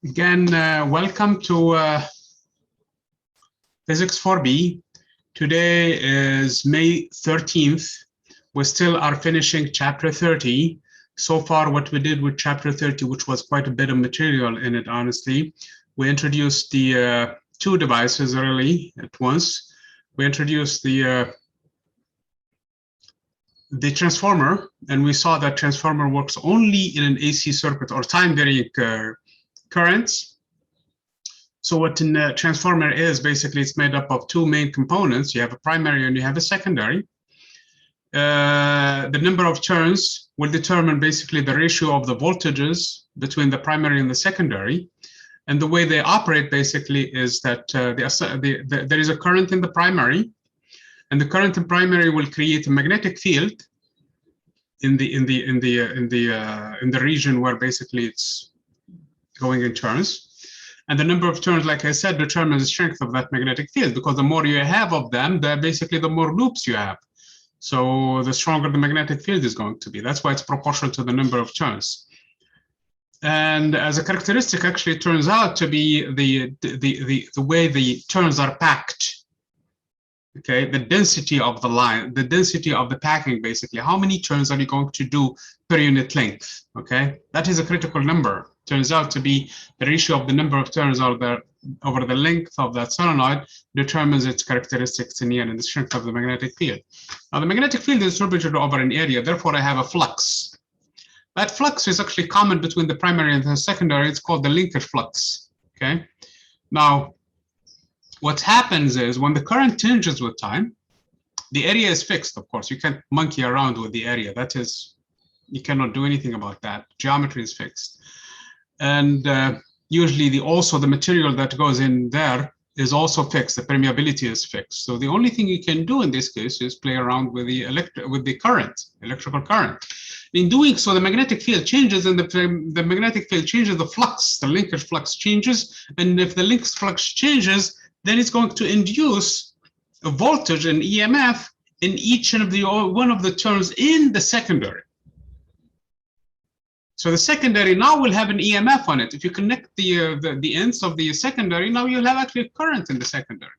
Again, welcome to Physics 4B. Today is May 13th. We still are finishing chapter 30. So far, what we did with chapter 30, which was quite a bit of material in it, honestly, we introduced the two devices really at once. We introduced the transformer, and we saw that transformer works only in an AC circuit or time-varying currents. So what a transformer is, basically, it's made up of two main components. You have a primary and you have a secondary. The number of turns will determine basically the ratio of the voltages between the primary and the secondary. And the way they operate basically is that there is a current in the primary, and the current in primary will create a magnetic field in the region where basically it's going in turns. And the number of turns, like I said, determines the strength of that magnetic field, because the more you have of them, basically the more loops you have. So the stronger the magnetic field is going to be. That's why it's proportional to the number of turns. And as a characteristic, actually, it turns out to be the way the turns are packed. Okay, the density of the line, the density of the packing, basically. How many turns are you going to do per unit length? Okay, that is a critical number. Turns out to be the ratio of the number of turns over the length of that solenoid determines its characteristics in the end and the strength of the magnetic field. Now, the magnetic field is distributed over an area, therefore I have a flux. That flux is actually common between the primary and the secondary. It's called the linkage flux. Okay, now what happens is when the current changes with time, the area is fixed. Of course, you can't monkey around with the area. That is, you cannot do anything about that. Geometry is fixed. And usually also the material that goes in there is also fixed. The permeability is fixed. So the only thing you can do in this case is play around with the electrical current. In doing so, the magnetic field changes, and the magnetic field changes the flux. The linkage flux changes, and if the linkage flux changes, then it's going to induce a voltage and EMF in each and one of the turns in the secondary. So the secondary now will have an EMF on it. If you connect the ends of the secondary, now you'll have actually current in the secondary.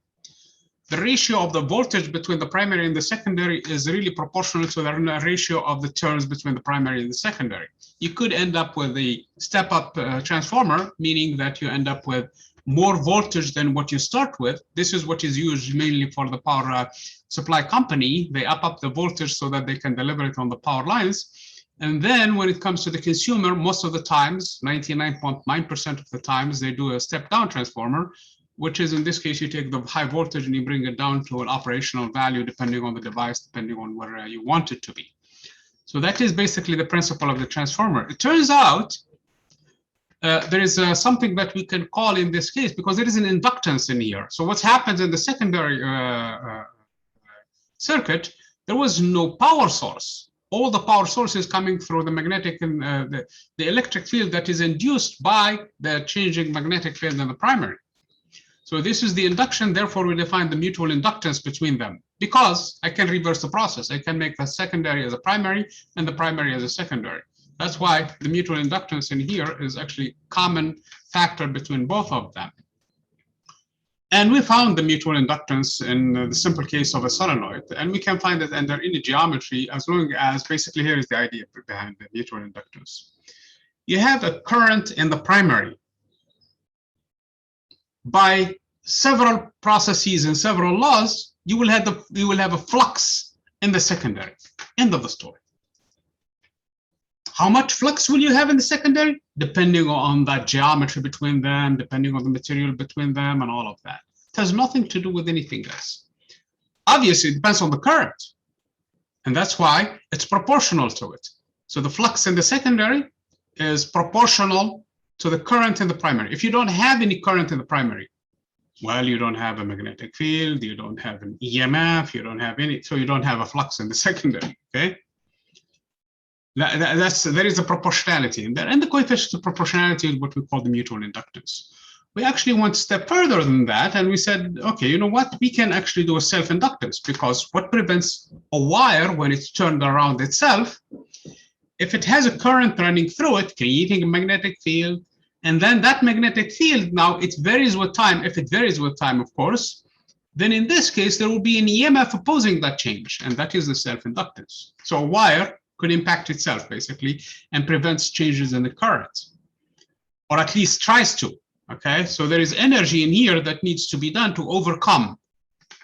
The ratio of the voltage between the primary and the secondary is really proportional to the ratio of the turns between the primary and the secondary. You could end up with a step-up transformer, meaning that you end up with more voltage than what you start with. This is what is used mainly for the power supply company. They up the voltage so that they can deliver it on the power lines. And then when it comes to the consumer, most of the times, 99.9% of the times, they do a step-down transformer, which is, in this case, you take the high voltage and you bring it down to an operational value depending on the device, depending on where you want it to be. So that is basically the principle of the transformer. It turns out there is something that we can call in this case, because there is an inductance in here. So what happens in the secondary circuit, there was no power source. All the power source is coming through the magnetic and the electric field that is induced by the changing magnetic field in the primary. So this is the induction, therefore we define the mutual inductance between them, because I can reverse the process. I can make the secondary as a primary and the primary as a secondary. That's why the mutual inductance in here is actually common factor between both of them. And we found the mutual inductance in the simple case of a solenoid, and we can find it under any geometry, as long as basically here is the idea behind the mutual inductance. You have a current in the primary. By several processes and several laws, you will have a flux in the secondary. End of the story. How much flux will you have in the secondary? Depending on that geometry between them, depending on the material between them, and all of that. It has nothing to do with anything else. Obviously, it depends on the current. And that's why it's proportional to it. So the flux in the secondary is proportional to the current in the primary. If you don't have any current in the primary, well, you don't have a magnetic field, you don't have an EMF, you don't have any, so you don't have a flux in the secondary, okay? There is a proportionality in there, and the coefficient of proportionality is what we call the mutual inductance. We actually went a step further than that, and we said, okay, you know what? We can actually do a self-inductance, because what prevents a wire when it's turned around itself, if it has a current running through it, creating a magnetic field, And then that magnetic field, now it varies with time. If it varies with time, of course, then in this case, there will be an EMF opposing that change, and that is the self-inductance. So a wire could impact itself, basically, and prevents changes in the current, or at least tries to, okay? So there is energy in here that needs to be done to overcome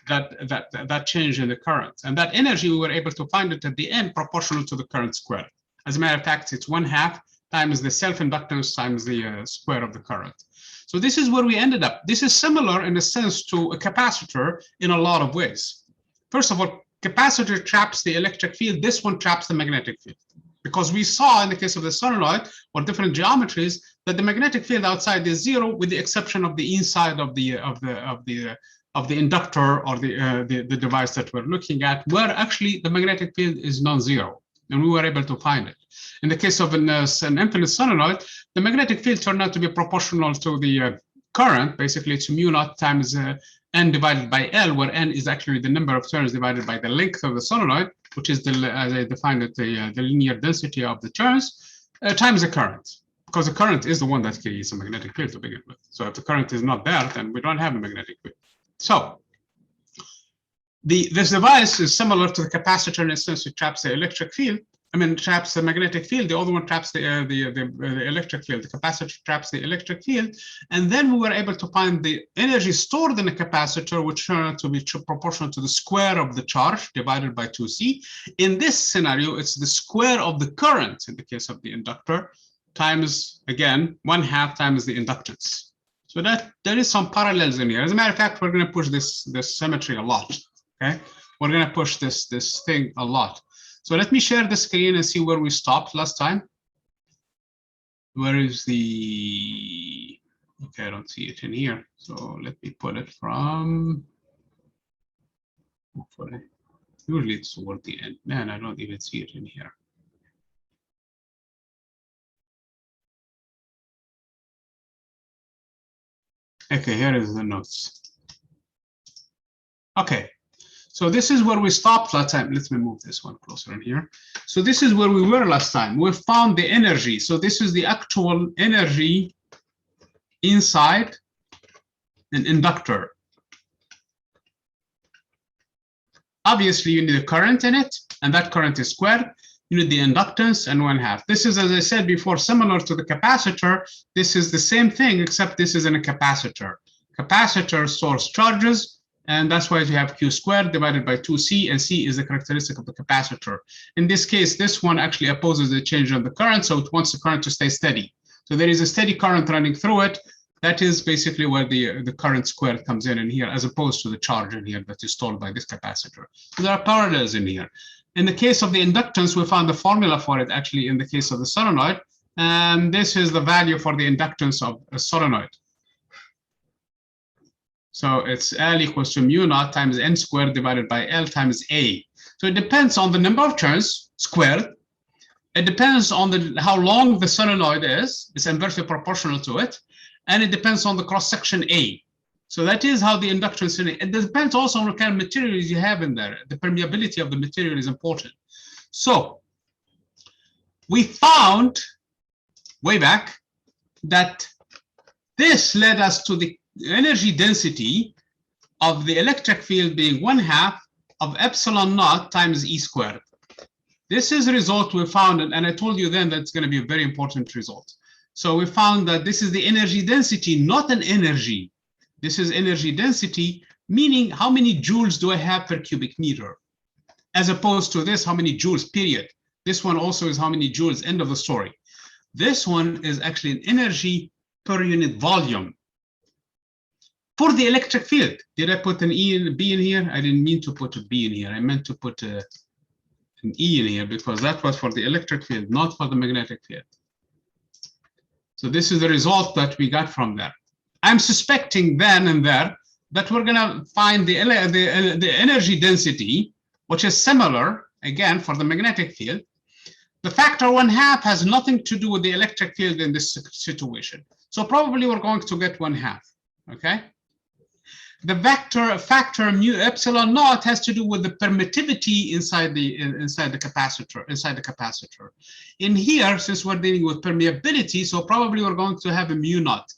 that change in the current. And that energy, we were able to find it at the end proportional to the current squared. As a matter of fact, it's 1/2 times the self-inductance times the square of the current. So this is where we ended up. This is similar in a sense to a capacitor in a lot of ways. First of all, capacitor traps the electric field. This one traps the magnetic field. Because we saw in the case of the solenoid or different geometries that the magnetic field outside is 0 with the exception of the inside of the inductor or the device that we're looking at, where actually the magnetic field is non-zero. And we were able to find it. In the case of an infinite solenoid, the magnetic field turned out to be proportional to the current. Basically, it's mu naught times n divided by L, where n is actually the number of turns divided by the length of the solenoid, which is, as I defined it, the linear density of the turns, times the current. Because the current is the one that creates a magnetic field to begin with. So if the current is not there, then we don't have a magnetic field. So this device is similar to the capacitor in a sense it traps the electric field. I mean, traps the magnetic field. The other one traps the electric field. The capacitor traps the electric field. And then we were able to find the energy stored in a capacitor, which turned out to be proportional to the square of the charge divided by 2c. In this scenario, it's the square of the current in the case of the inductor times, again, 1/2 times the inductance. So that there is some parallels in here. As a matter of fact, we're going to push this symmetry a lot. Okay, we're going to push this thing a lot. So let me share the screen and see where we stopped last time. Where is the? Okay, I don't see it in here. So let me pull it from. Hopefully, usually it's toward the end. Man, I don't even see it in here. Okay, here is the notes. Okay, so this is where we stopped last time. Let me move this one closer in here. So this is where we were last time. We found the energy. So this is the actual energy inside an inductor. Obviously, you need a current in it, and that current is squared. You need the inductance and 1/2. This is, as I said before, similar to the capacitor. This is the same thing, except this is in a capacitor. Capacitor stores charges, and that's why you have Q squared divided by 2C, and C is the characteristic of the capacitor. In this case, this one actually opposes the change of the current, so it wants the current to stay steady. So there is a steady current running through it. That is basically where the current squared comes in here, as opposed to the charge in here that is stored by this capacitor. So there are parallels in here. In the case of the inductance, we found the formula for it actually in the case of the solenoid, and this is the value for the inductance of a solenoid. So it's L equals to mu naught times n squared divided by L times A. So it depends on the number of turns squared. It depends on how long the solenoid is. It's inversely proportional to it. And it depends on the cross-section A. So that is how the inductance, it depends also on what kind of materials you have in there. The permeability of the material is important. So we found way back that this led us to the energy density of the electric field being 1/2 of epsilon naught times E squared. This is a result we found, and I told you then that's going to be a very important result. So we found that this is the energy density, not an energy. This is energy density, meaning how many joules do I have per cubic meter, as opposed to this, how many joules, period. This one also is how many joules, end of the story. This one is actually an energy per unit volume for the electric field. Did I put an E and a B in here? I didn't mean to put a B in here. I meant to put an E in here because that was for the electric field, not for the magnetic field. So this is the result that we got from that. I'm suspecting then and there that we're going to find the energy density, which is similar, again, for the magnetic field. The factor 1/2 has nothing to do with the electric field in this situation. So probably we're going to get 1/2, okay? the vector factor mu epsilon naught has to do with the permittivity inside the capacitor. In here, since we're dealing with permeability, so probably we're going to have a mu naught.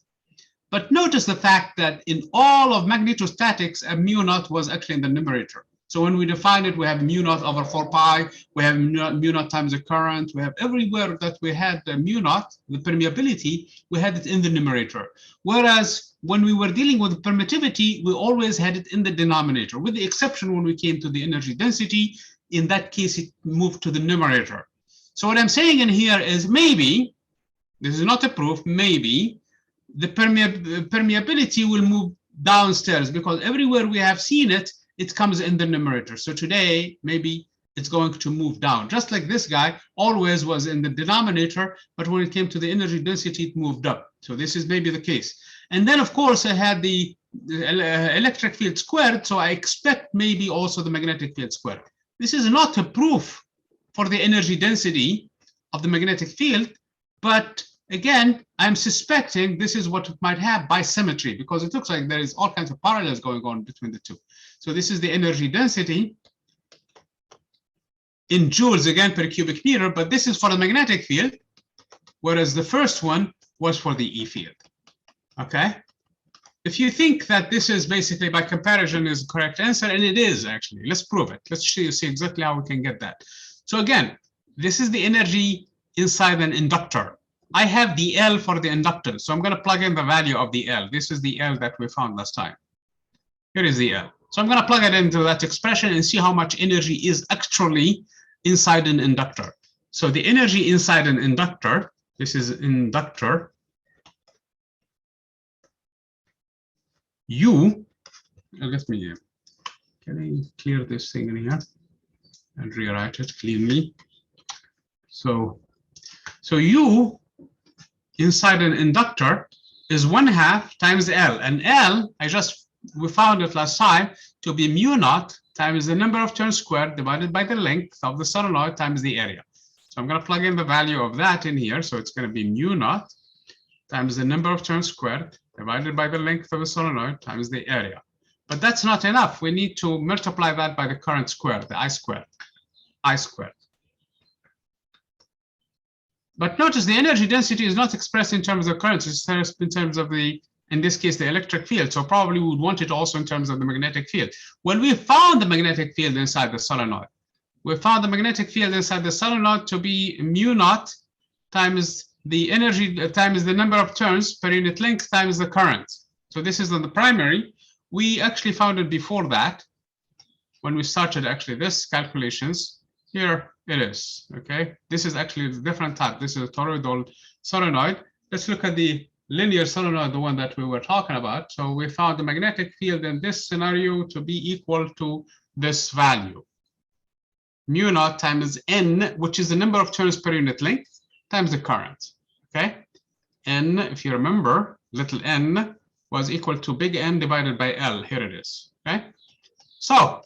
But notice the fact that in all of magnetostatics, a mu naught was actually in the numerator. So when we define it, we have mu naught over 4 pi, we have mu naught times the current, we have everywhere that we had the mu naught, the permeability, we had it in the numerator. Whereas when we were dealing with permittivity, we always had it in the denominator, with the exception when we came to the energy density. In that case, it moved to the numerator. So what I'm saying in here is maybe, this is not a proof, maybe, the permeability will move downstairs, because everywhere we have seen it, it comes in the numerator. So today, maybe it's going to move down. Just like this guy always was in the denominator, but when it came to the energy density, it moved up. So this is maybe the case. And then, of course, I had the electric field squared, so I expect maybe also the magnetic field squared. This is not a proof for the energy density of the magnetic field, but again, I'm suspecting this is what it might have by symmetry, because it looks like there is all kinds of parallels going on between the two. So this is the energy density in joules, again, per cubic meter, but this is for the magnetic field, whereas the first one was for the E field. Okay? If you think that this is basically by comparison is the correct answer, and it is actually, let's prove it. Let's see exactly how we can get that. So again, this is the energy inside an inductor. I have the L for the inductance, so I'm going to plug in the value of the L. This is the L that we found last time. Here is the L. So I'm going to plug it into that expression and see how much energy is actually inside an inductor. So the energy inside an inductor, this is inductor, U, let me, can I clear this thing in here and rewrite it cleanly? So U inside an inductor is 1/2 times L, and L, we found it last time to be mu naught times the number of turns squared divided by the length of the solenoid times the area. So I'm going to plug in the value of that in here. So it's going to be mu naught times the number of turns squared divided by the length of the solenoid times the area. But that's not enough. We need to multiply that by the current squared, the I squared. But notice the energy density is not expressed in terms of currents, it's expressed in terms of the, in this case, the electric field. So probably we would want it also in terms of the magnetic field. When we found the magnetic field inside the solenoid, we found the magnetic field inside the solenoid to be mu naught times the energy times the number of turns per unit length times the current. So this is on the primary. We actually found it before that when we started actually this calculations. Here it is, okay? This is actually a different type. This is a toroidal solenoid. Let's look at the linear solenoid, the one that we were talking about. So we found the magnetic field in this scenario to be equal to this value. Mu naught times N, which is the number of turns per unit length, times the current, okay? N, if you remember, little n was equal to big N divided by L. Here it is, okay? So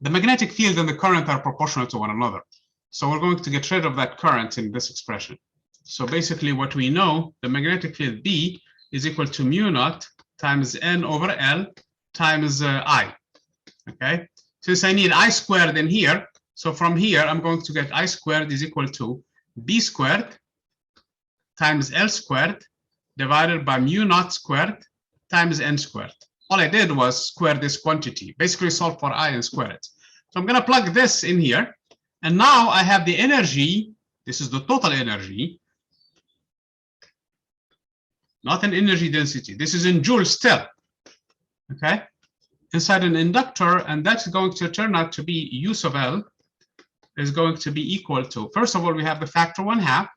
the magnetic field and the current are proportional to one another. So we're going to get rid of that current in this expression. So basically what we know, the magnetic field B is equal to mu naught times N over L times I, okay? Since I need I squared in here, so from here, I'm going to get I squared is equal to B squared times L squared divided by mu naught squared times N squared. All I did was square this quantity, basically solve for I and square it. So I'm going to plug this in here. And now I have the energy. This is the total energy, not an energy density. This is in joules still, okay? Inside an inductor, and that's going to turn out to be U sub L is going to be equal to, first of all, we have the factor 1/2.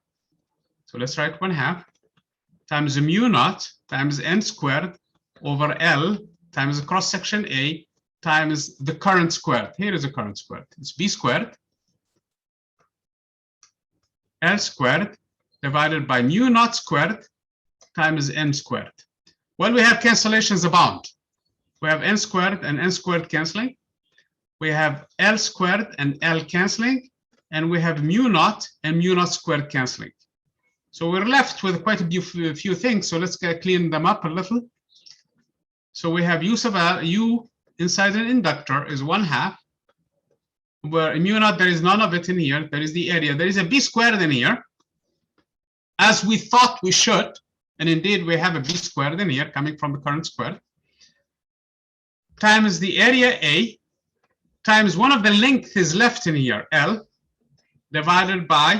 So let's write 1/2 times the mu naught times N squared over L times the cross section A times the current squared. Here is the current squared. It's B squared L squared divided by mu naught squared times N squared. Well, we have cancellations abound. We have N squared and N squared canceling. We have L squared and L canceling. And we have mu naught and mu naught squared canceling. So we're left with quite a few things. So let's clean them up a little. So we have U sub L, U inside an inductor is 1/2, where mu naught, there is none of it in here. There is the area. There is a B squared in here, as we thought we should. And indeed, we have a B squared in here coming from the current squared, times the area A, times one of the length is left in here, L, divided by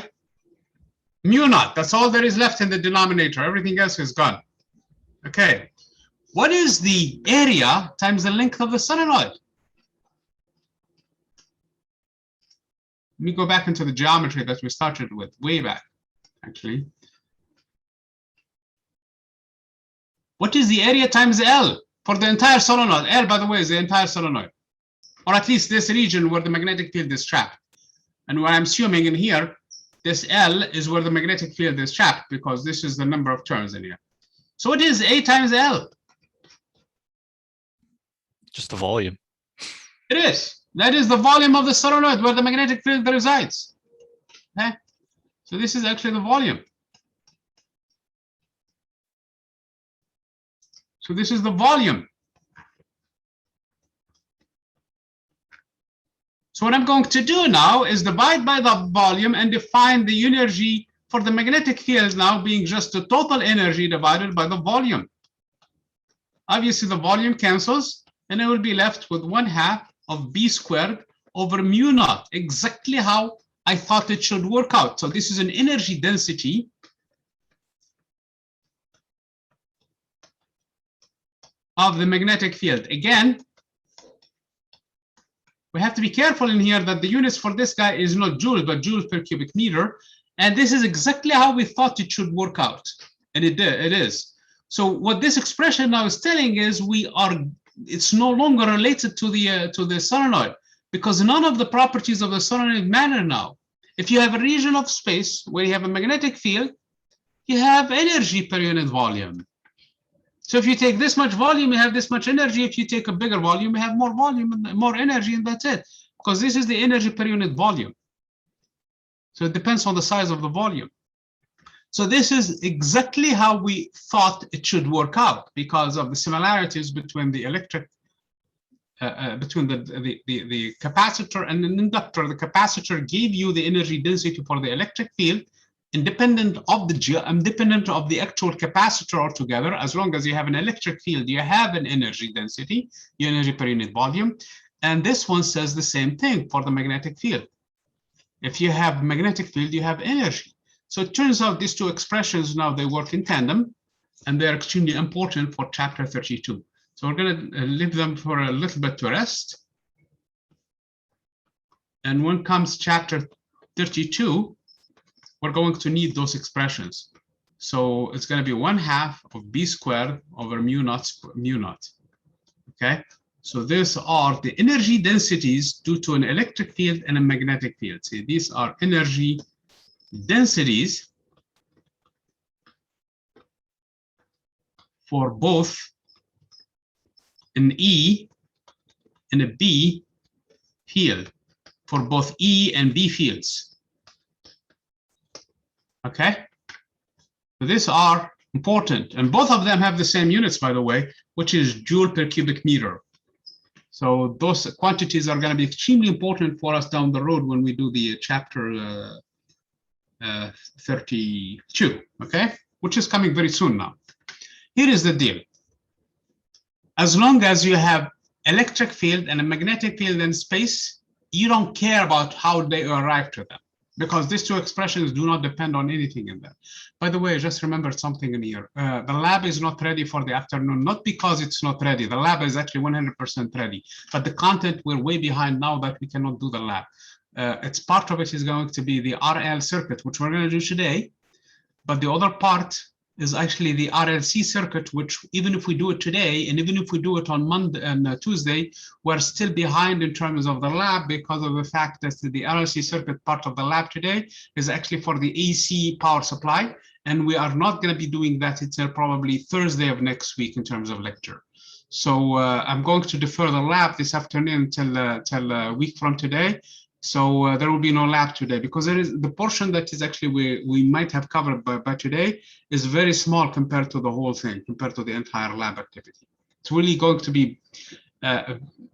mu naught. That's all there is left in the denominator. Everything else is gone. Okay. What is the area times the length of the solenoid? Let me go back into the geometry that we started with way back, actually. What is the area times L for the entire solenoid? L, by the way, is the entire solenoid, or at least this region where the magnetic field is trapped. And what I'm assuming in here, this L is where the magnetic field is trapped, because this is the number of turns in here. So what is A times L? Just the volume. It is. That is the volume of the solenoid where the magnetic field resides. Okay? So this is actually the volume. So this is the volume. So what I'm going to do now is divide by the volume and define the energy for the magnetic field now being just the total energy divided by the volume. Obviously, the volume cancels, and I will be left with 1/2 of B squared over mu naught, exactly how I thought it should work out. So this is an energy density of the magnetic field. Again, we have to be careful in here that the units for this guy is not joule, but joules per cubic meter. And this is exactly how we thought it should work out. And it is. So what this expression now is telling is it's no longer related to the solenoid, because none of the properties of the solenoid matter now. If you have a region of space where you have a magnetic field, you have energy per unit volume. So if you take this much volume, you have this much energy. If you take a bigger volume, you have more volume and more energy, and that's it. Because this is the energy per unit volume. So it depends on the size of the volume. So this is exactly how we thought it should work out, because of the similarities between the electric, between the capacitor and an inductor. The capacitor gave you the energy density for the electric field, independent of the actual capacitor altogether. As long as you have an electric field, you have an energy density, your energy per unit volume. And this one says the same thing for the magnetic field. If you have magnetic field, you have energy. So it turns out these two expressions now, they work in tandem, and they're extremely important for chapter 32. So we're going to leave them for a little bit to rest. And when comes chapter 32, we're going to need those expressions. So it's going to be 1/2 of B squared over mu naught. Okay. So these are the energy densities due to an electric field and a magnetic field. See, these are energy densities for both an E and a B field, for both E and B fields. Okay, so these are important, and both of them have the same units, by the way, which is joule per cubic meter. So those quantities are going to be extremely important for us down the road when we do the chapter 32, okay, which is coming very soon now. Here is the deal. As long as you have electric field and a magnetic field in space, you don't care about how they arrive to them, because these two expressions do not depend on anything in them. By the way, I just remembered something in here. The lab is not ready for the afternoon, not because it's not ready. The lab is actually 100% ready, but the content, we're way behind now that we cannot do the lab. It's part of it is going to be the Rrc circuit, which we're going to do today, but the other part is actually the Rrc circuit, which even if we do it today, and even if we do it on Monday and Tuesday, we're still behind in terms of the lab, because of the fact that the Rrc circuit part of the lab today is actually for the AC power supply, and we are not going to be doing that until probably Thursday of next week in terms of lecture. So I'm going to defer the lab this afternoon till a week from today. So there will be no lab today, because there is the portion that is actually we might have covered by today is very small compared to the whole thing, compared to the entire lab activity. it's really going to be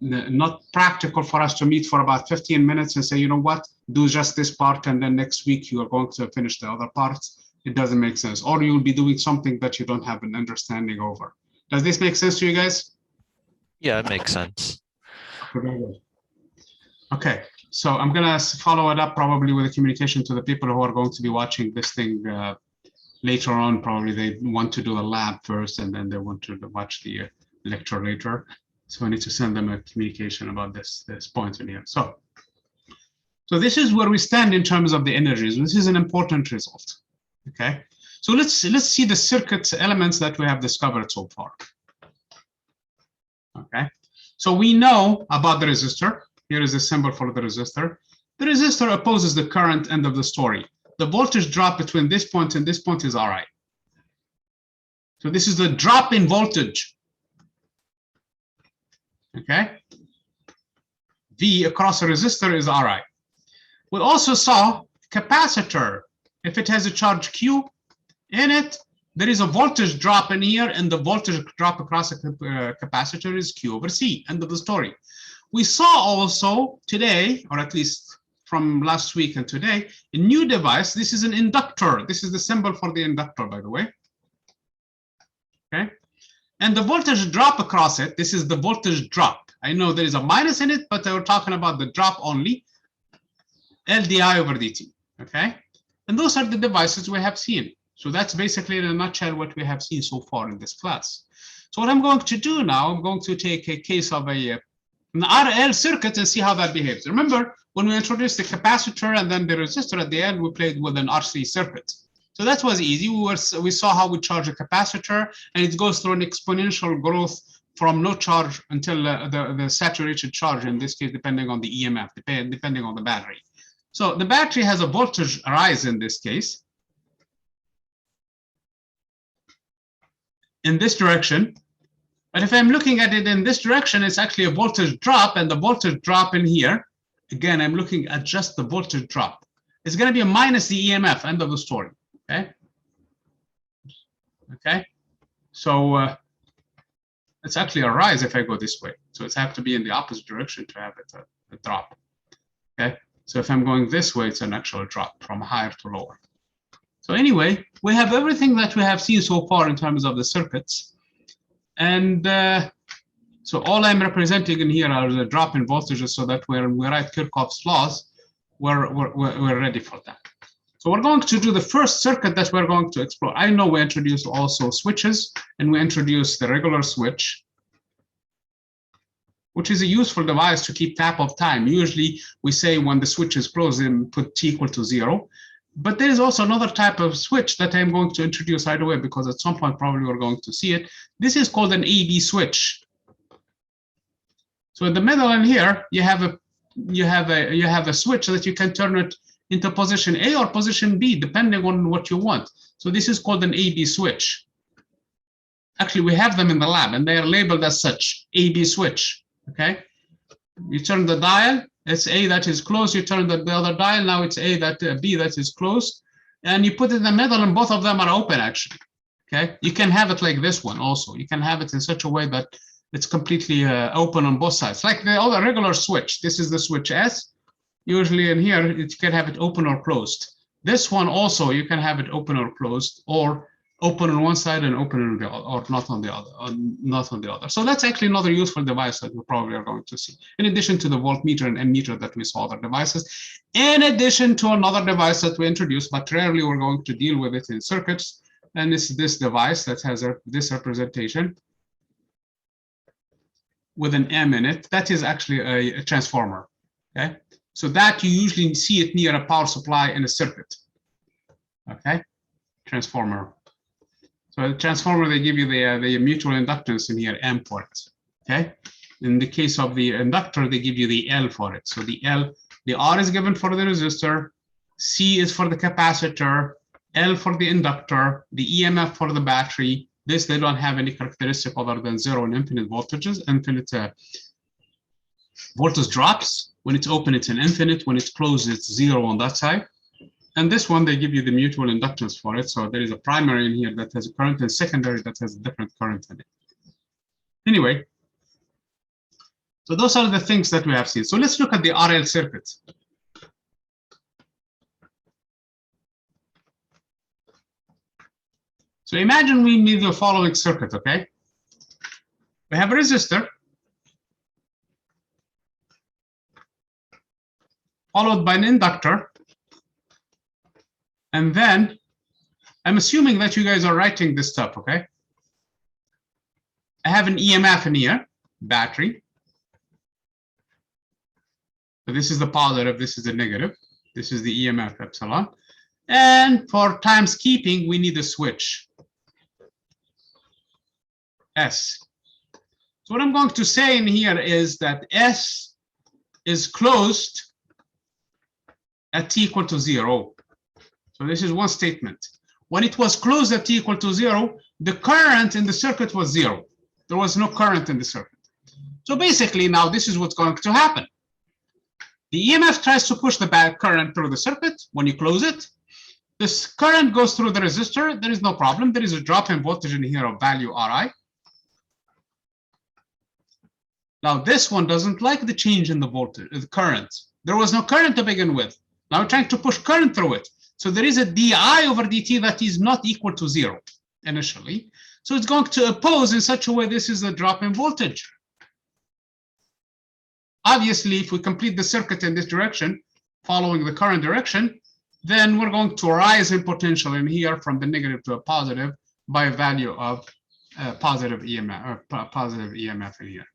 not practical for us to meet for about 15 minutes and say, you know what, do just this part, and then next week you are going to finish the other parts. It doesn't make sense. Or you'll be doing something that you don't have an understanding over. Does this make sense to you guys? Yeah, it makes sense. Okay, so I'm gonna follow it up probably with a communication to the people who are going to be watching this thing later on. Probably they want to do the lab first, and then they want to watch the lecture later. So I need to send them a communication about this point in here. So this is where we stand in terms of the energies. This is an important result. Okay, so let's see the circuit elements that we have discovered so far. Okay, so we know about the resistor. Here is a symbol for the resistor. The resistor opposes the current, end of the story. The voltage drop between this point and this point is Ri. So this is the drop in voltage. Okay, V across a resistor is Ri. We also saw capacitor. If it has a charge Q in it, there is a voltage drop in here, and the voltage drop across a capacitor is Q over C, end of the story. We saw also today, or at least from last week and today, a new device. This is an inductor. This is the symbol for the inductor, by the way. Okay, and the voltage drop across it, this is the voltage drop. I know there is a minus in it, but we're talking about the drop only, LdI over dt. Okay, and those are the devices we have seen. So that's basically in a nutshell what we have seen so far in this class. So what I'm going to do now, I'm going to take a case of an RL circuit and see how that behaves. Remember, when we introduced the capacitor and then the resistor at the end, we played with an Rc circuit. So that was easy. We saw how we charge a capacitor, and it goes through an exponential growth from no charge until the saturated charge, in this case, depending on the EMF, depending on the battery. So the battery has a voltage rise in this case, in this direction. But if I'm looking at it in this direction, it's actually a voltage drop, and the voltage drop in here, again, I'm looking at just the voltage drop. It's going to be a minus the EMF, end of the story. Okay. Okay. So it's actually a rise if I go this way. So it's have to be in the opposite direction to have it a drop. Okay. So if I'm going this way, it's an actual drop from higher to lower. So anyway, we have everything that we have seen so far in terms of the circuits. And so all I'm representing in here are the drop in voltages, so that when we write Kirchhoff's laws, we're ready for that. So we're going to do the first circuit that we're going to explore. I know we introduced also switches, and we introduced the regular switch, which is a useful device to keep track of time. Usually we say when the switch is closed, then put T equal to 0. But there is also another type of switch that I'm going to introduce right away, because at some point probably we're going to see it. This is called an AB switch. So in the middle in here, you have a switch that you can turn it into position A or position B, depending on what you want. So this is called an AB switch. Actually, we have them in the lab, and they are labeled as such, AB switch. Okay, you turn the dial. It's A that is closed. You turn the other dial. Now it's B that is closed, and you put it in the middle, and both of them are open actually. Okay, you can have it like this one also. You can have it in such a way that it's completely open on both sides, like the other regular switch. This is the switch S. Usually in here, you can have it open or closed. This one also, you can have it open or closed, or open on one side and open on the other, or not on the other, not on the other. So that's actually another useful device that we probably are going to see, in addition to the voltmeter and ammeter that we saw other devices, in addition to another device that we introduced, but rarely we're going to deal with it in circuits, and it's this device that has this representation with an M in it. That is actually a transformer. Okay, so that you usually see it near a power supply in a circuit. Okay, transformer. So the transformer, they give you the mutual inductance in here, M for it. Okay. In the case of the inductor, they give you the L for it. So the R is given for the resistor, C is for the capacitor, L for the inductor, the EMF for the battery. This, they don't have any characteristic other than 0 and infinite voltages, infinite voltage drops. When it's open, it's an infinite. When it's closed, it's 0 on that side. And this one, they give you the mutual inductance for it. So there is a primary in here that has a current, and secondary that has a different current in it. Anyway, so those are the things that we have seen. So let's look at the RL circuit. So imagine we need the following circuit, okay? We have a resistor followed by an inductor. And then I'm assuming that you guys are writing this stuff, okay? I have an EMF in here, battery. So this is the positive, this is the negative. This is the EMF epsilon. And for times keeping, we need a switch, S. So what I'm going to say in here is that S is closed at t equal to 0. So this is one statement. When it was closed at t equal to 0, the current in the circuit was 0. There was no current in the circuit. So basically now this is what's going to happen. The EMF tries to push the back current through the circuit when you close it. This current goes through the resistor. There is no problem. There is a drop in voltage in here of value Ri. Now this one doesn't like the change in the voltage, the current. There was no current to begin with. Now we're trying to push current through it. So there is a di over dt that is not equal to 0 initially. So it's going to oppose in such a way this is a drop in voltage. Obviously, if we complete the circuit in this direction, following the current direction, then we're going to rise in potential in here from the negative to a positive by a value of positive EMF in here.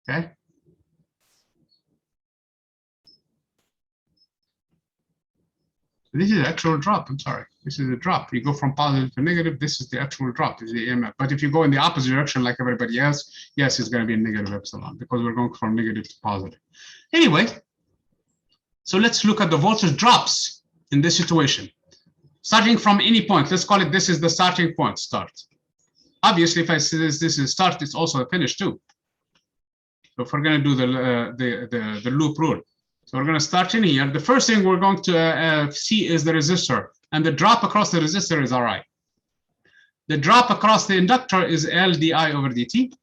Okay. This is the actual drop. I'm sorry. This is a drop. You go from positive to negative. This is the actual drop. This is the EMF. But if you go in the opposite direction like everybody else, yes, it's going to be a negative epsilon because we're going from negative to positive. Anyway, so let's look at the voltage drops in this situation. Starting from any point, let's call it this is the starting point, start. Obviously, if I say this is start, it's also a finish too. So if we're going to do the loop rule. So we're going to start in here. The first thing we're going to see is the resistor, and the drop across the resistor is Ri. The drop across the inductor is L di over dt.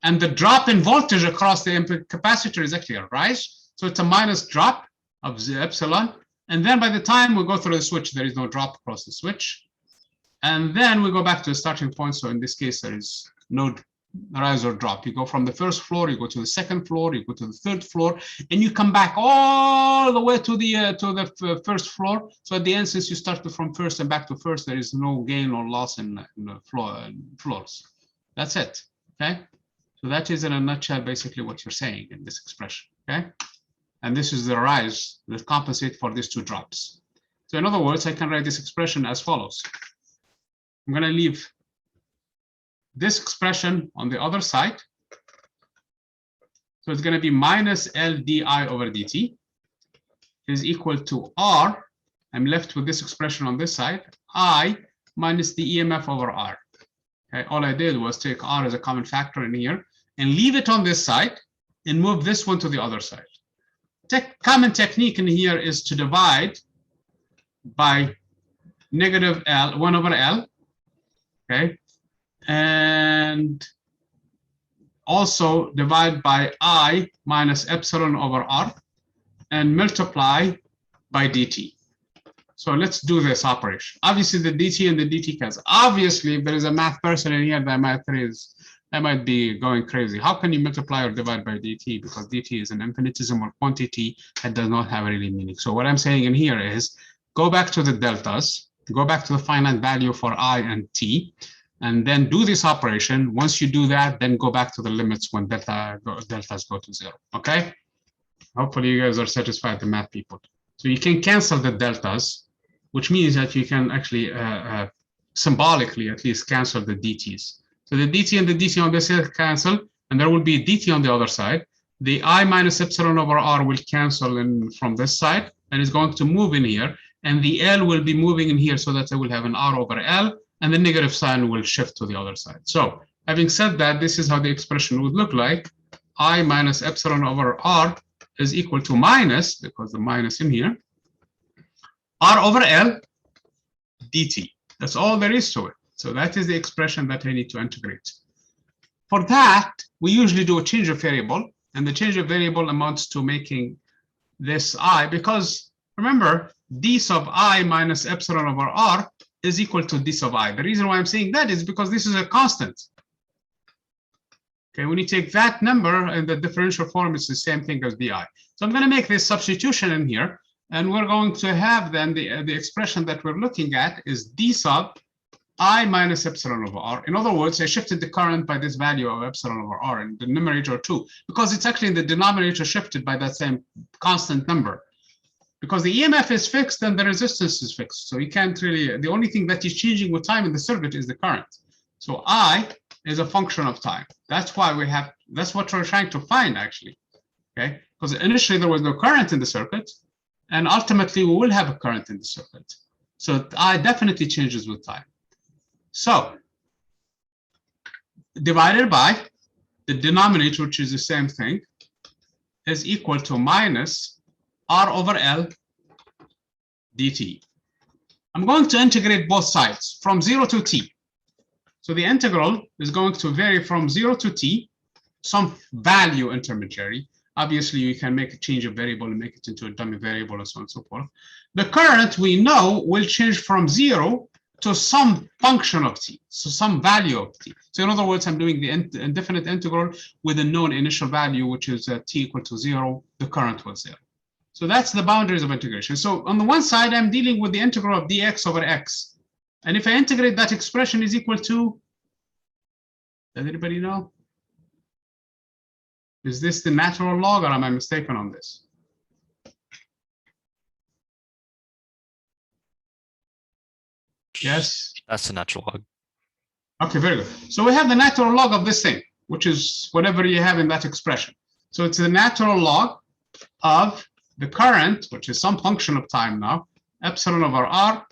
And the drop in voltage across the capacitor is actually a rise. So it's a minus drop of the epsilon. And then by the time we go through the switch, there is no drop across the switch. And then we go back to the starting point. So in this case, there is no rise or drop. You go from the first floor, you go to the second floor, you go to the third floor, and you come back all the way to the first floor. So at the end, since you started from first and back to first, there is no gain or loss in the floors. That's it. Okay. So that is in a nutshell basically what you're saying in this expression. Okay. And this is the rise that compensates for these two drops. So in other words, I can write this expression as follows. I'm going to leave this expression on the other side. So it's going to be minus L di over dt is equal to R. I'm left with this expression on this side, I minus the EMF over R. Okay, all I did was take R as a common factor in here and leave it on this side and move this one to the other side. Common technique in here is to divide by negative L, 1 over L, okay? And also divide by I minus epsilon over R and multiply by dt. So let's do this operation. Obviously the dt and the dt cancel. Obviously, if there is a math person in here that might be going crazy. How can you multiply or divide by dt? Because dt is an infinitesimal quantity that does not have really meaning. So what I'm saying in here is go back to the deltas, go back to the finite value for I and t, and then do this operation. Once you do that, then go back to the limits when deltas go to 0, okay? Hopefully you guys are satisfied, the math people. So you can cancel the deltas, which means that you can actually symbolically at least cancel the dt's. So the dt and the dt on this side cancel, and there will be a dt on the other side. The I minus epsilon over R will cancel in from this side, and it's going to move in here, and the L will be moving in here so that I will have an R over L, and the negative sign will shift to the other side. So having said that, this is how the expression would look like. I minus epsilon over R is equal to minus, because the minus in here, R over L dt. That's all there is to it. So that is the expression that I need to integrate. For that, we usually do a change of variable, and the change of variable amounts to making this I, because remember, d sub I minus epsilon over r is equal to d sub I. The reason why I'm saying that is because this is a constant. Okay, when you take that number in the differential form, it's the same thing as di. So I'm going to make this substitution in here, and we're going to have then the expression that we're looking at is d sub I minus epsilon over r. In other words, I shifted the current by this value of epsilon over r in the numerator too, because it's actually in the denominator shifted by that same constant number. Because the EMF is fixed and the resistance is fixed. So you can't really, the only thing that is changing with time in the circuit is the current. So I is a function of time. That's why we have, that's what we're trying to find actually, okay? Because initially there was no current in the circuit, and ultimately we will have a current in the circuit. So I definitely changes with time. So divided by the denominator, which is the same thing, is equal to minus R over L dt. I'm going to integrate both sides from 0 to t. So the integral is going to vary from 0 to t, some value intermediary. Obviously, you can make a change of variable and make it into a dummy variable and so on and so forth. The current, we know, will change from 0 to some function of t, so some value of t. So in other words, I'm doing the indefinite integral with a known initial value, which is t equal to 0, the current was 0. So that's the boundaries of integration. So on the one side, I'm dealing with the integral of dx over x. And if I integrate, that expression is equal to, does anybody know? Is this the natural log, or am I mistaken on this? Yes? That's the natural log. Okay, very good. So we have the natural log of this thing, which is whatever you have in that expression. So it's the natural log of the current, which is some function of time now, epsilon over r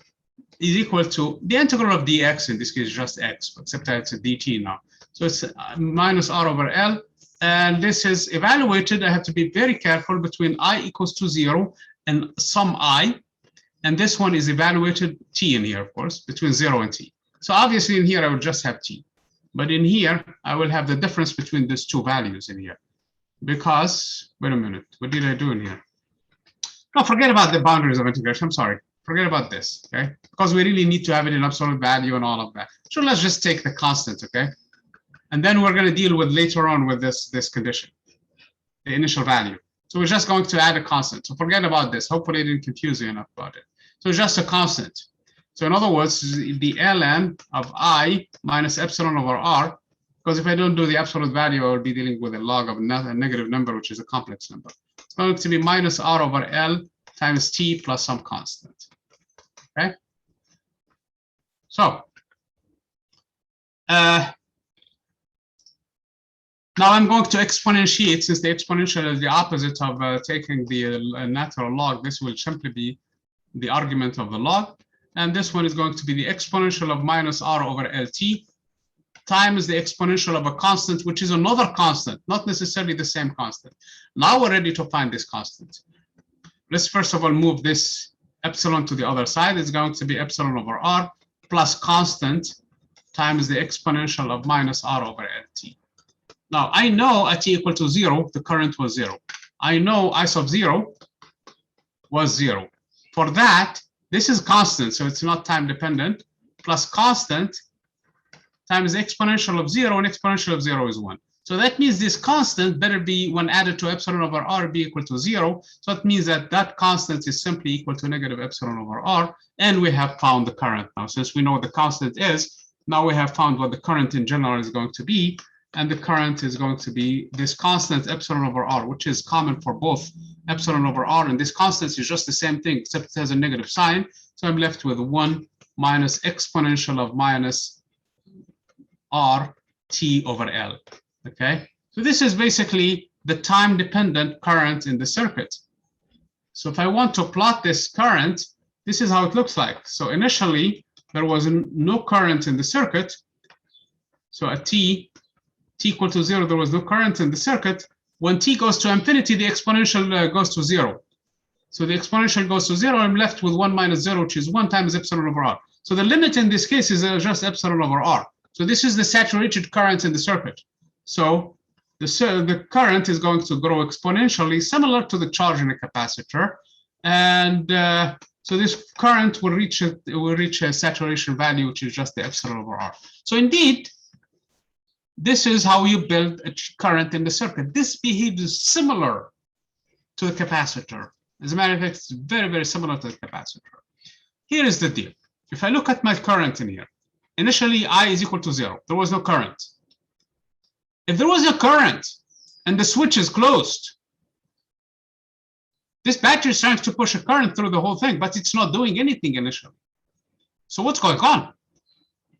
is equal to the integral of dx, in this case just x, except that it's a dt now. So it's minus r over L, and this is evaluated. I have to be very careful between I equals to 0 and some I, and this one is evaluated t in here, of course, between 0 and t. So obviously in here I will just have t, but in here I will have the difference between these two values in here, because, wait a minute, what did I do in here? No, forget about the boundaries of integration, I'm sorry. Forget about this, okay? Because we really need to have it in absolute value and all of that. So let's just take the constant, okay? And then we're going to deal with later on with this condition, the initial value. So we're just going to add a constant. So forget about this. Hopefully I didn't confuse you enough about it. So it's just a constant. So in other words, the ln of I minus epsilon over r, because if I don't do the absolute value, I will be dealing with a log of a negative number, which is a complex number. It's going to be minus r over L times t plus some constant. Okay? So, now I'm going to exponentiate, since the exponential is the opposite of taking the natural log. This will simply be the argument of the log. And this one is going to be the exponential of minus r over lt times the exponential of a constant, which is another constant, not necessarily the same constant. Now we're ready to find this constant. Let's first of all move this epsilon to the other side. It's going to be epsilon over r plus constant times the exponential of minus r over lt. Now, I know at t equal to 0, the current was 0. I know I sub 0 was 0. For that, this is constant, so it's not time dependent, plus constant times the exponential of 0, and exponential of 0 is 1. So that means this constant better be, when added to epsilon over r, be equal to 0. So it means that that constant is simply equal to negative epsilon over r, and we have found the current now. Since we know what the constant is, now we have found what the current in general is going to be, and the current is going to be this constant epsilon over r, which is common for both epsilon over r, and this constant is just the same thing, except it has a negative sign. So I'm left with 1 minus exponential of minus r t over L. Okay, so this is basically the time-dependent current in the circuit. So if I want to plot this current, this is how it looks like. So initially, there was no current in the circuit. So at t equal to 0, there was no current in the circuit. When t goes to infinity, the exponential goes to 0. So the exponential goes to 0. I'm left with 1 minus 0, which is 1 times epsilon over r. So the limit in this case is just epsilon over r. So this is the saturated current in the circuit. So the current is going to grow exponentially, similar to the charge in a capacitor. And so this current will reach a saturation value, which is just the epsilon over R. So indeed, this is how you build a current in the circuit. This behaves similar to the capacitor. As a matter of fact, it's very, very similar to the capacitor. Here is the deal. If I look at my current in here, initially I is equal to 0. There was no current. If there was a current and the switch is closed, this battery is trying to push a current through the whole thing, but it's not doing anything initially. So what's going on?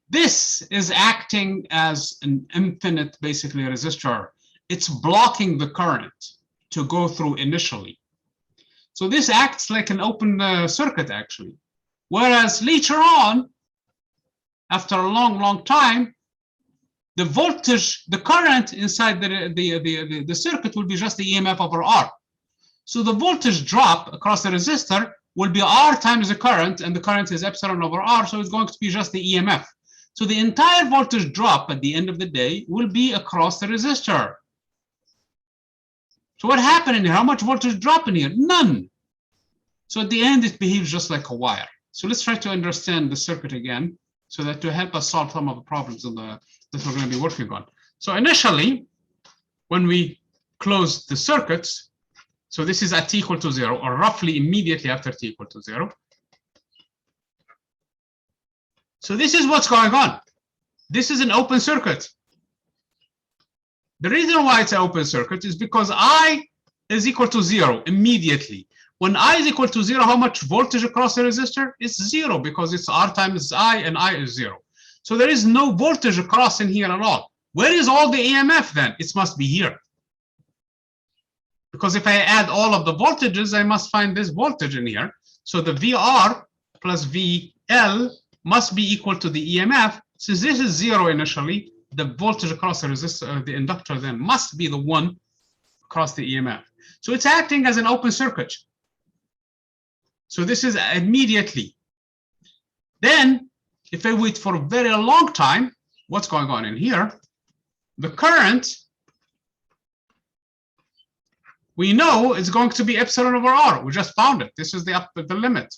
This is acting as an infinite, basically, resistor. It's blocking the current to go through initially. So this acts like an open circuit, actually. Whereas later on, after a long, long time, the voltage, the current inside the circuit will be just the EMF over R. So the voltage drop across the resistor will be R times the current, and the current is epsilon over R, so it's going to be just the EMF. So the entire voltage drop at the end of the day will be across the resistor. So what happened in here? How much voltage drop in here? None. So at the end, it behaves just like a wire. So let's try to understand the circuit again, so that to help us solve some of the problems that we're going to be working on. So initially, when we close the circuits, so this is at t equal to 0, or roughly immediately after t equal to 0. So this is what's going on. This is an open circuit. The reason why it's an open circuit is because I is equal to 0 immediately. When I is equal to 0, how much voltage across the resistor? It's 0, because it's R times I, and I is 0. So there is no voltage across in here at all. Where is all the EMF then? It must be here. Because if I add all of the voltages, I must find this voltage in here. So the VR plus VL must be equal to the EMF. Since this is 0 initially, the voltage across the resistor, the inductor, then must be the one across the EMF. So it's acting as an open circuit. So this is immediately. Then, if I wait for a very long time, what's going on in here? The current, we know it's going to be epsilon over R. We just found it. This is the limit.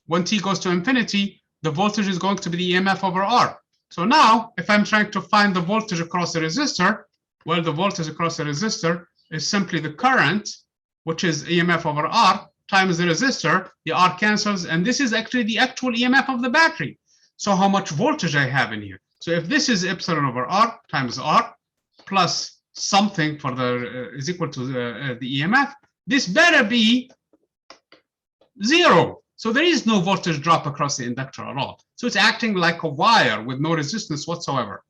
When t goes to infinity, the voltage is going to be the EMF over R. So now, if I'm trying to find the voltage across the resistor, well, the voltage across the resistor is simply the current, which is EMF over R, times the resistor. The R cancels, and this is actually the actual EMF of the battery. So how much voltage I have in here? So if this is epsilon over R times R plus something for the is equal to the EMF, this better be 0. So there is no voltage drop across the inductor at all. So it's acting like a wire with no resistance whatsoever.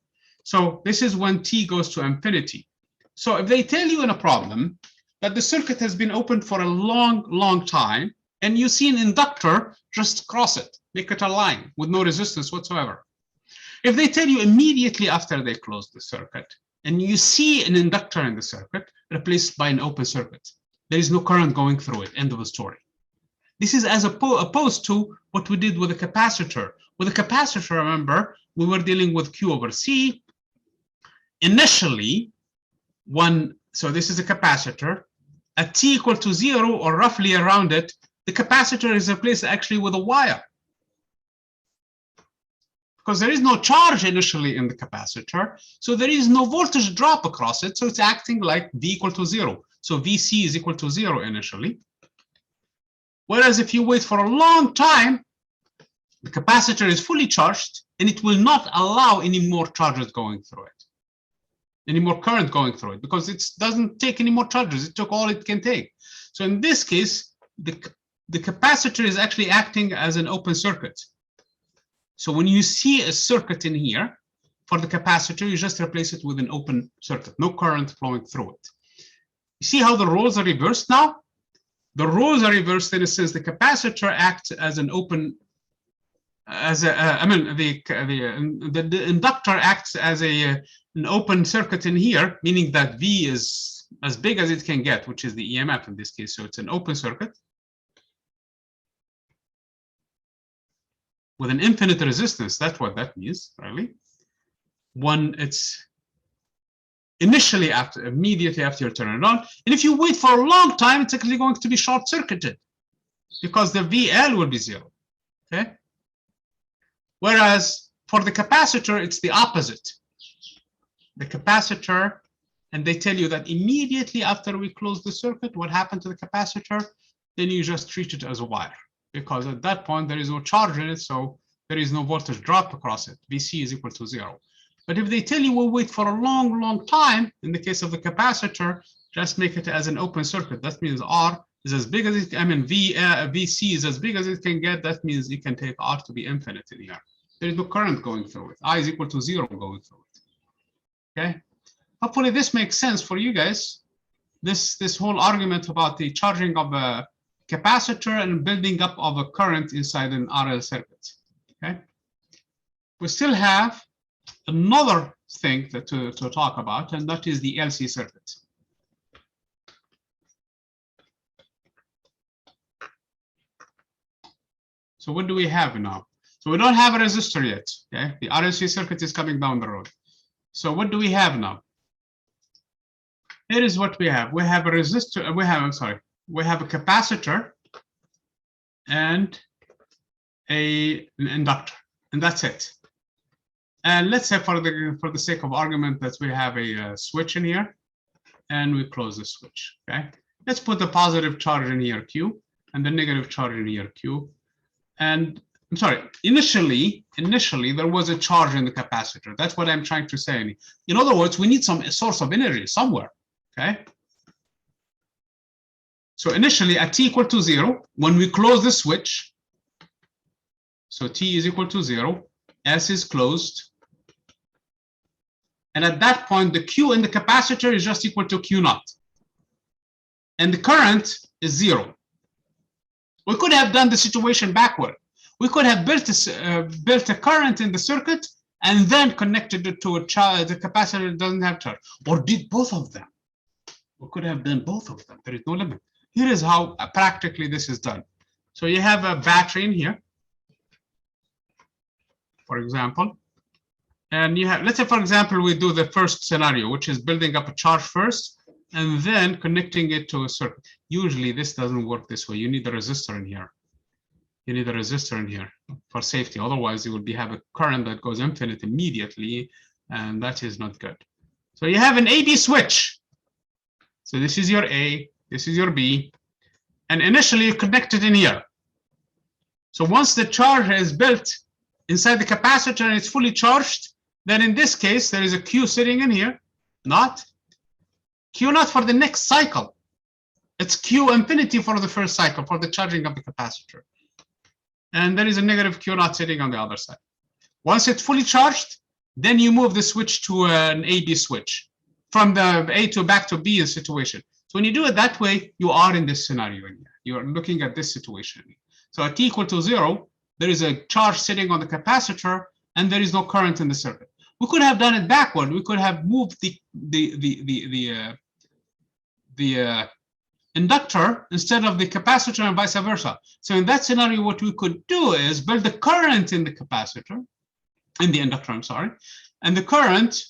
So this is when t goes to infinity. So if they tell you in a problem that the circuit has been open for a long, long time, and you see an inductor, just cross it, make it a line with no resistance whatsoever. If they tell you immediately after they close the circuit, and you see an inductor in the circuit replaced by an open circuit, there is no current going through it, end of the story. This is as opposed to what we did with a capacitor. With a capacitor, remember, we were dealing with Q over C. Initially, so this is a capacitor. At t equal to 0, or roughly around it, the capacitor is replaced actually with a wire. Because there is no charge initially in the capacitor, so there is no voltage drop across it, so it's acting like V equal to 0. So VC is equal to 0 initially. Whereas if you wait for a long time, the capacitor is fully charged, and it will not allow any more charges going through it, any more current going through it, because it doesn't take any more charges. It took all it can take. So in this case, the capacitor is actually acting as an open circuit. So when you see a circuit in here for the capacitor, you just replace it with an open circuit, no current flowing through it. You see how the roles are reversed now? The roles are reversed in a sense. The capacitor acts as an open, the inductor acts as an open circuit in here, meaning that V is as big as it can get, which is the EMF in this case. So it's an open circuit with an infinite resistance. That's what that means, really. When it's initially immediately after you turn it on. And if you wait for a long time, it's actually going to be short-circuited because the VL will be 0. Okay. Whereas for the capacitor, it's the opposite. The capacitor, and they tell you that immediately after we close the circuit, what happened to the capacitor? Then you just treat it as a wire, because at that point there is no charge in it, so there is no voltage drop across it. VC is equal to 0. But if they tell you we'll wait for a long, long time, in the case of the capacitor, just make it as an open circuit. That means R is as big as it, I mean, VC is as big as it can get. That means you can take R to be infinite in here. There is no current going through it. I is equal to 0 going through it. Okay. Hopefully this makes sense for you guys. This whole argument about the charging of a capacitor and building up of a current inside an RL circuit. Okay. We still have another thing to talk about, and that is the LC circuit. So what do we have now? So we don't have a resistor yet. Okay, the RLC circuit is coming down the road. So what do we have now? Here is what we have. We have a resistor. We have a capacitor and an inductor, and that's it. And let's say for the sake of argument that we have a switch in here, and we close the switch. Okay, let's put the positive charge in here Q and the negative charge in here Q. And I'm sorry, initially there was a charge in the capacitor. That's what I'm trying to say. In other words, we need some source of energy somewhere. Okay. So initially at t equal to 0, when we close the switch, so t is equal to 0, S is closed. And at that point, the Q in the capacitor is just equal to Q naught. And the current is 0. We could have done the situation backward. We could have built a current in the circuit and then connected it to a charge. The capacitor doesn't have charge, or did both of them. We could have done both of them. There is no limit. Here is how practically this is done. So you have a battery in here, for example, and you have, let's say, for example, we do the first scenario, which is building up a charge first and then connecting it to a circuit. Usually this doesn't work this way. You need a resistor in here. You need a resistor in here for safety. Otherwise, you will have a current that goes infinite immediately, and that is not good. So you have an AB switch. So this is your A, this is your B, and initially you connect it in here. So once the charge is built inside the capacitor and it's fully charged, then in this case, there is a Q sitting in here, not Q naught for the next cycle. It's Q infinity for the first cycle, for the charging of the capacitor. And there is a negative Q naught sitting on the other side. Once it's fully charged, then you move the switch to an AB switch from the A to back to B situation. So when you do it that way, you are in this scenario in here. You are looking at this situation. So at t equal to 0, there is a charge sitting on the capacitor and there is no current in the circuit. We could have done it backward. We could have moved the inductor instead of the capacitor and vice versa. So in that scenario, what we could do is build the current in the capacitor, in the inductor, I'm sorry, and the current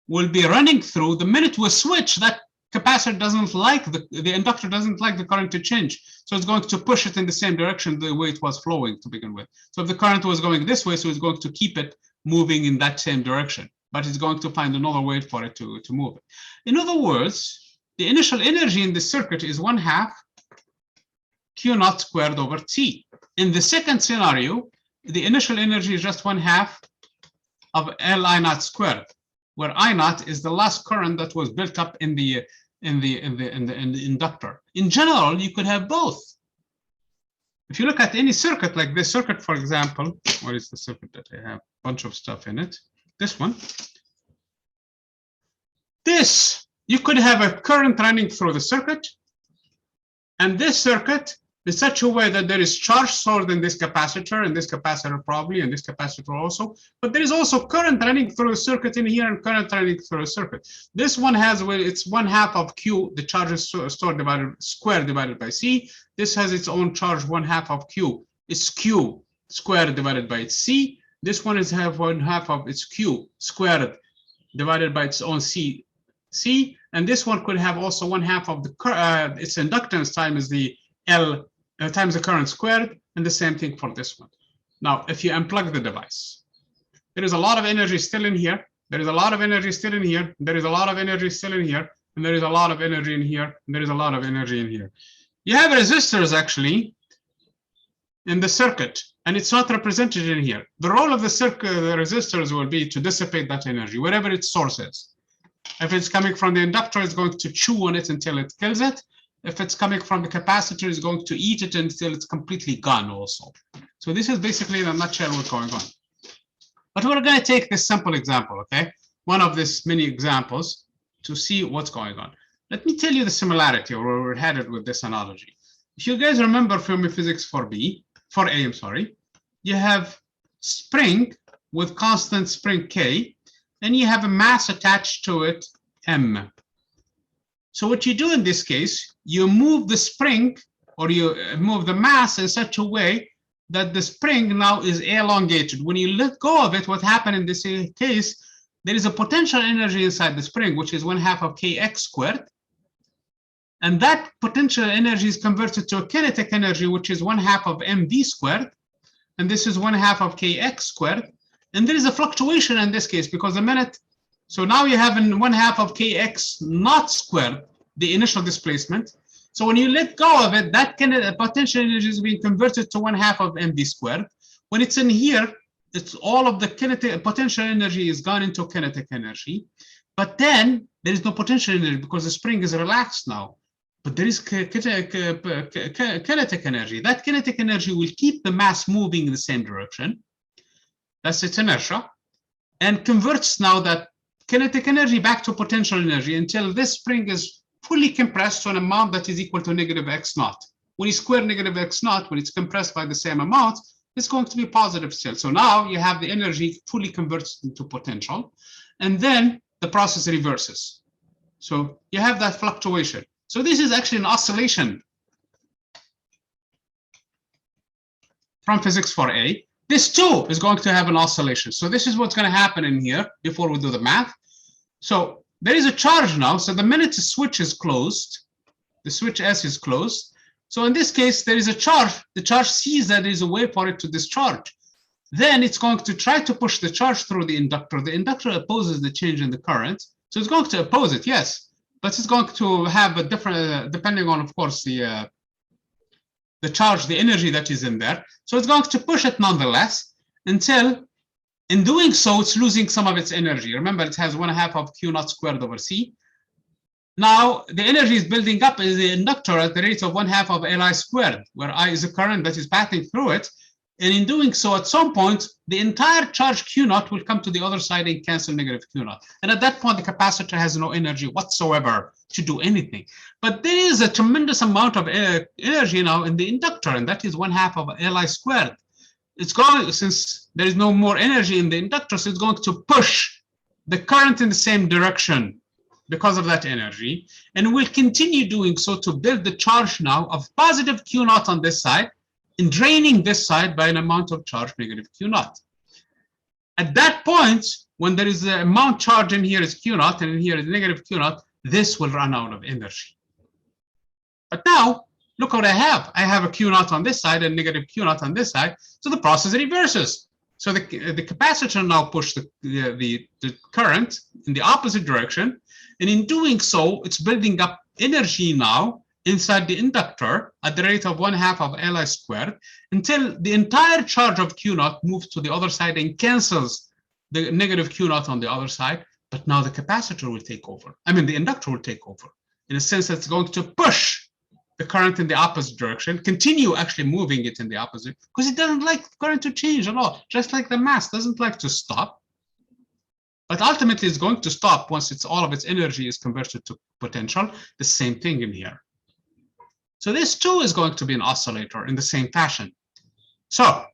will be running through. The minute we switch, that capacitor doesn't like, the inductor doesn't like the current to change. So it's going to push it in the same direction the way it was flowing to begin with. So if the current was going this way, so it's going to keep it moving in that same direction, but it's going to find another way for it to move it. In other words, the initial energy in the circuit is 1/2 Q naught squared over T. In the second scenario, the initial energy is just 1/2 of Li naught squared, where I naught is the last current that was built up in the inductor. In general, you could have both. If you look at any circuit like this circuit, for example, what is the circuit that I have? A bunch of stuff in it. This one. This, you could have a current running through the circuit, and this circuit is such a way that there is charge stored in this capacitor, and this capacitor probably, and this capacitor also, but there is also current running through the circuit in here and current running through the circuit. This one has, well, it's 1/2 of Q, the charge is stored squared divided by C. This has its own charge 1/2 of Q. It's Q squared divided by its C. This one is have 1/2 of its Q squared divided by its own C C, and this one could have also 1/2 of the its inductance times the L times the current squared, and the same thing for this one. Now, if you unplug the device, there is a lot of energy still in here. There is a lot of energy still in here. There is a lot of energy still in here, and there is a lot of energy in here, and there is a lot of energy in here. You have resistors actually in the circuit, and it's not represented in here. The role of the circuit, the resistors, will be to dissipate that energy, wherever its source is. If it's coming from the inductor, it's going to chew on it until it kills it. If it's coming from the capacitor, it's going to eat it until it's completely gone also. So this is basically in a nutshell what's going on. But we're going to take this simple example, okay? One of these many examples to see what's going on. Let me tell you the similarity where we're headed with this analogy. If you guys remember from physics 4A, I'm sorry, you have spring with constant spring K, and you have a mass attached to it, M. So what you do in this case, you move the spring, or you move the mass in such a way that the spring now is elongated. When you let go of it, what happened in this case, there is a potential energy inside the spring, which is 1/2 of kx squared. And that potential energy is converted to a kinetic energy, which is 1/2 of mv squared. And this is 1/2 of kx squared. And there is a fluctuation in this case because the minute, so now you have 1/2 of kx naught squared, the initial displacement. So when you let go of it, that potential energy is being converted to 1/2 of mv squared. When it's in here, it's all of the kinetic potential energy is gone into kinetic energy. But then there is no potential energy because the spring is relaxed now. But there is kinetic energy. That kinetic energy will keep the mass moving in the same direction. That's its inertia. And converts now that kinetic energy back to potential energy until this spring is fully compressed to an amount that is equal to negative x naught. When you square negative x naught, when it's compressed by the same amount, it's going to be positive still. So now you have the energy fully converted into potential, and then the process reverses. So you have that fluctuation. So this is actually an oscillation from physics 4A. This too is going to have an oscillation. So this is what's going to happen in here before we do the math. So there is a charge now. So the minute the switch is closed, the switch S is closed. So in this case, there is a charge. The charge sees that there is a way for it to discharge. Then it's going to try to push the charge through the inductor. The inductor opposes the change in the current. So it's going to oppose it, yes. But it's going to have a different, depending on, of course, the charge, the energy that is in there. So it's going to push it nonetheless until, in doing so, it's losing some of its energy. Remember, it has 1/2 of Q naught squared over C. Now, the energy is building up in the inductor at the rate of 1/2 of Li squared, where I is a current that is passing through it. And in doing so, at some point, the entire charge Q naught will come to the other side and cancel negative Q naught. And at that point, the capacitor has no energy whatsoever to do anything. But there is a tremendous amount of energy now in the inductor, and that is 1/2 of Li squared. It's going, since there is no more energy in the inductor, so it's going to push the current in the same direction because of that energy. And will continue doing so to build the charge now of positive Q naught on this side, in draining this side by an amount of charge negative Q naught. At that point, when there is the amount charge in here is Q naught and in here is negative Q naught, this will run out of energy. But now, look what I have. I have a Q naught on this side and negative Q naught on this side, so the process reverses. So the capacitor now pushes the current in the opposite direction, and in doing so, it's building up energy now inside the inductor at the rate of 1/2 of Li squared until the entire charge of Q naught moves to the other side and cancels the negative Q naught on the other side. But now the capacitor will take over. I mean, the inductor will take over in a sense that it's going to push the current in the opposite direction, continue actually moving it in the opposite, because it doesn't like current to change at all, just like the mass doesn't like to stop. But ultimately, it's going to stop once all of its energy is converted to potential. The same thing in here. So this too is going to be an oscillator in the same fashion. So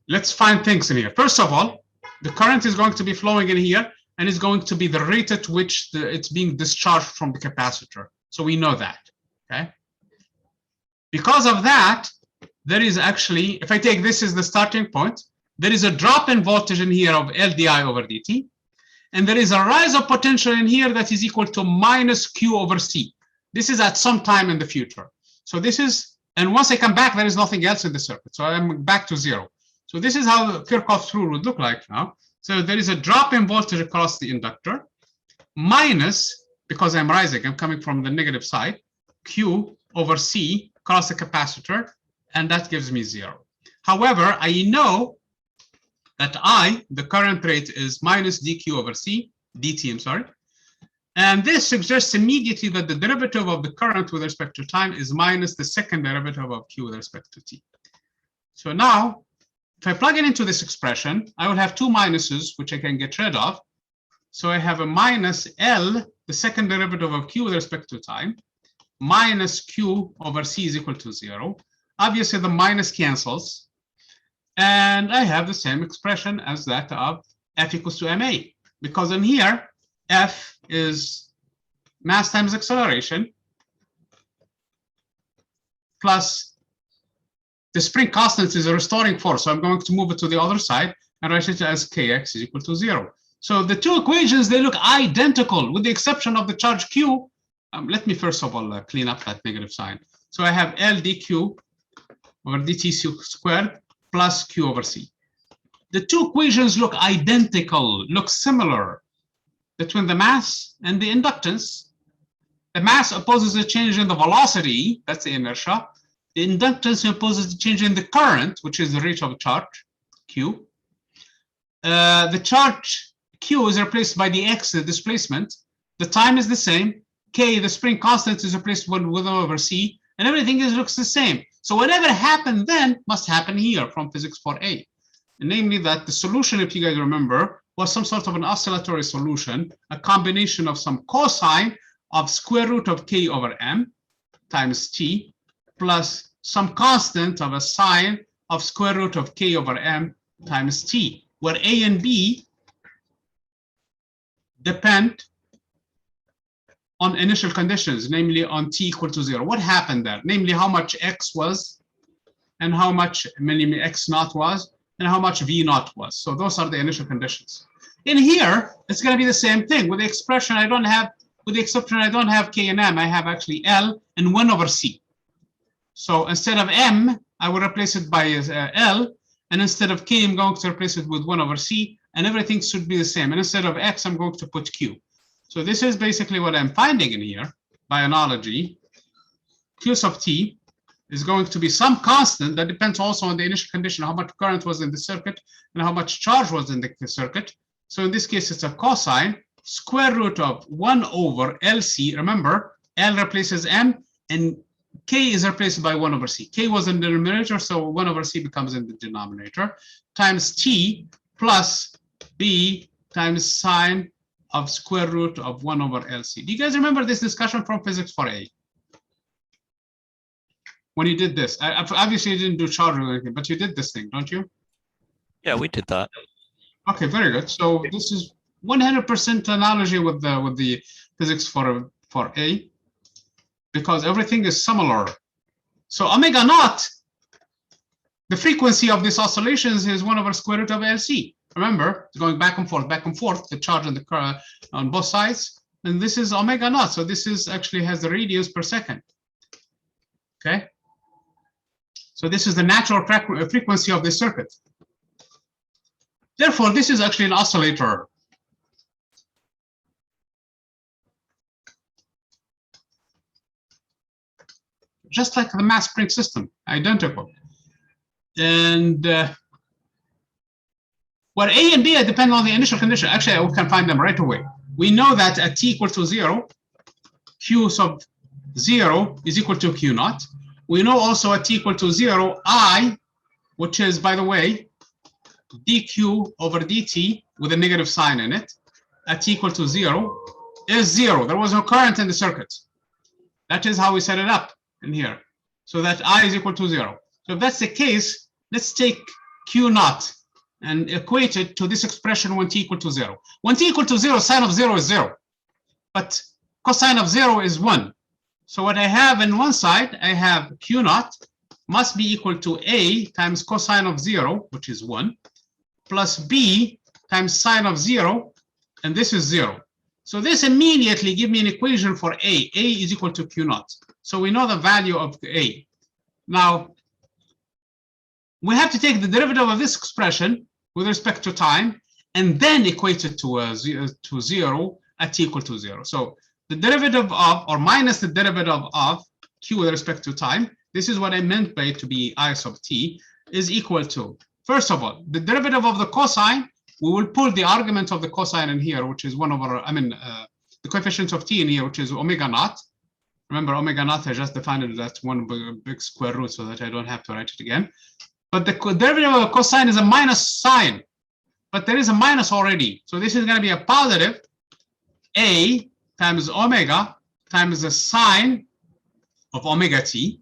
let's find things in here. First of all, the current is going to be flowing in here, and it's going to be the rate at which it's being discharged from the capacitor. So we know that, okay? Because of that, there is actually, if I take this as the starting point, there is a drop in voltage in here of L di over dt. and there is a rise of potential in here that is equal to minus Q over C. This is at some time in the future. So this is, and once I come back, there is nothing else in the circuit. So I'm back to zero. So this is how Kirchhoff's rule would look like now. So there is a drop in voltage across the inductor, minus, because I'm rising, I'm coming from the negative side, Q over C across the capacitor, and that gives me zero. However, I know that I, the current rate, is minus dQ over C, dt, I'm sorry. And this suggests immediately that the derivative of the current with respect to time is minus the second derivative of Q with respect to T. So now, if I plug it into this expression, I will have two minuses, which I can get rid of. So I have a minus L, the second derivative of Q with respect to time, minus Q over C is equal to 0. Obviously, the minus cancels. And I have the same expression as that of F equals to ma. Because in here, F is mass times acceleration plus the spring constant is a restoring force. So I'm going to move it to the other side and write it as Kx is equal to 0. So the two equations, they look identical with the exception of the charge Q. Let me first of all clean up that negative sign. So I have L dQ over dt squared plus Q over C. The two equations look identical, look similar between the mass and the inductance. The mass opposes a change in the velocity, that's the inertia. The inductance opposes the change in the current, which is the rate of charge, Q. The charge Q is replaced by the X, the displacement. The time is the same. K, the spring constant, is replaced with 1 over C, and everything looks the same. So whatever happened then must happen here from physics 4a. And namely that the solution, if you guys remember, was some sort of an oscillatory solution, a combination of some cosine of square root of K over M times T, plus some constant of a sine of square root of K over M times T, where A and B depend on initial conditions, namely on T equal to 0. What happened there? Namely how much X was, and how much X naught was, and how much V naught was. So those are the initial conditions. In here, it's going to be the same thing. With the expression, I don't have, with the exception I don't have K and M, I have actually L and 1 over C. So instead of M, I will replace it by L, and instead of K, I'm going to replace it with 1 over C, and everything should be the same. And instead of X, I'm going to put Q. So this is basically what I'm finding in here, by analogy. Q sub T is going to be some constant that depends also on the initial condition, how much current was in the circuit and how much charge was in the circuit. So in this case, it's a cosine square root of 1 over LC. Remember, L replaces M and K is replaced by 1 over C. K was in the numerator, so 1 over C becomes in the denominator, times T plus B times sine of square root of 1 over LC. Do you guys remember this discussion from physics 4a? When you did this, obviously you didn't do charge or anything, but you did this thing, don't you? Yeah, we did that. Okay, very good. So this is 100% analogy with the physics 4a, because everything is similar. So omega naught, the frequency of these oscillations is 1 over square root of LC. Remember, it's going back and forth, the charge and the current on both sides. And this is omega naught. So this is actually has the radius per second. Okay. So this is the natural frequency of the circuit. Therefore, this is actually an oscillator. Just like the mass spring system, identical. And where A and B depend on the initial condition. Actually, we can find them right away. We know that at T equal to 0, Q sub 0 is equal to Q naught. We know also at T equal to 0, I, which is, by the way, dQ over dt with a negative sign in it, at T equal to 0, is 0. There was no current in the circuit. That is how we set it up in here. So that I is equal to 0. So if that's the case, let's take Q naught and equate it to this expression when T equal to 0. When T equal to 0, sine of 0 is 0. But cosine of 0 is 1. So what I have in one side, I have Q naught must be equal to A times cosine of 0, which is 1, plus B times sine of 0, and this is 0. So this immediately gives me an equation for A. A is equal to Q naught. So we know the value of A. Now, we have to take the derivative of this expression with respect to time, and then equate it to 0 at t equal to 0. So the derivative of, or minus the derivative of Q with respect to time, this is what I meant by it to be I sub t, is equal to, first of all, the derivative of the cosine. We will pull the argument of the cosine in here, which is 1 over, the coefficient of t in here, which is omega naught. Remember, omega naught, I just defined it as one big square root so that I don't have to write it again. But the derivative of the cosine is a minus sign, but there is a minus already. So this is going to be a positive A times omega times the sine of omega t.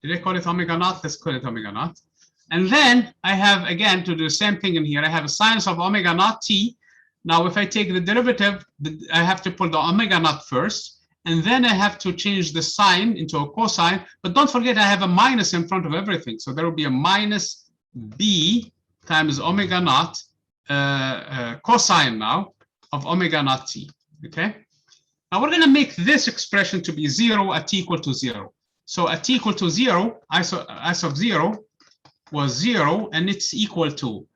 Did I call it omega naught? Let's call it omega naught. And then I have, again, to do the same thing in here, I have a sinus of omega naught t. Now, if I take the derivative, I have to pull the omega naught first, and then I have to change the sine into a cosine. But don't forget, I have a minus in front of everything. So there will be a minus b times omega naught cosine now of omega naught t, okay? Now, we're going to make this expression to be 0 at t equal to 0. So at t equal to 0, I sub 0 was 0, and it's equal to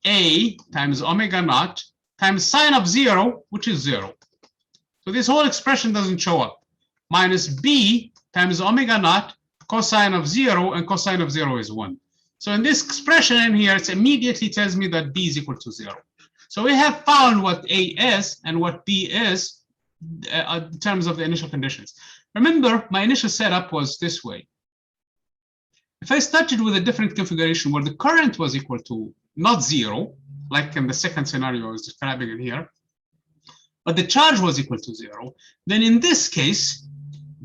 A times omega naught times sine of 0, which is 0. So this whole expression doesn't show up. Minus B times omega naught cosine of 0, and cosine of 0 is 1. So in this expression in here, it immediately tells me that B is equal to 0. So we have found what A is and what B is in terms of the initial conditions. Remember, my initial setup was this way. If I started with a different configuration where the current was equal to not 0, like in the second scenario I was describing in here, but the charge was equal to 0, then in this case,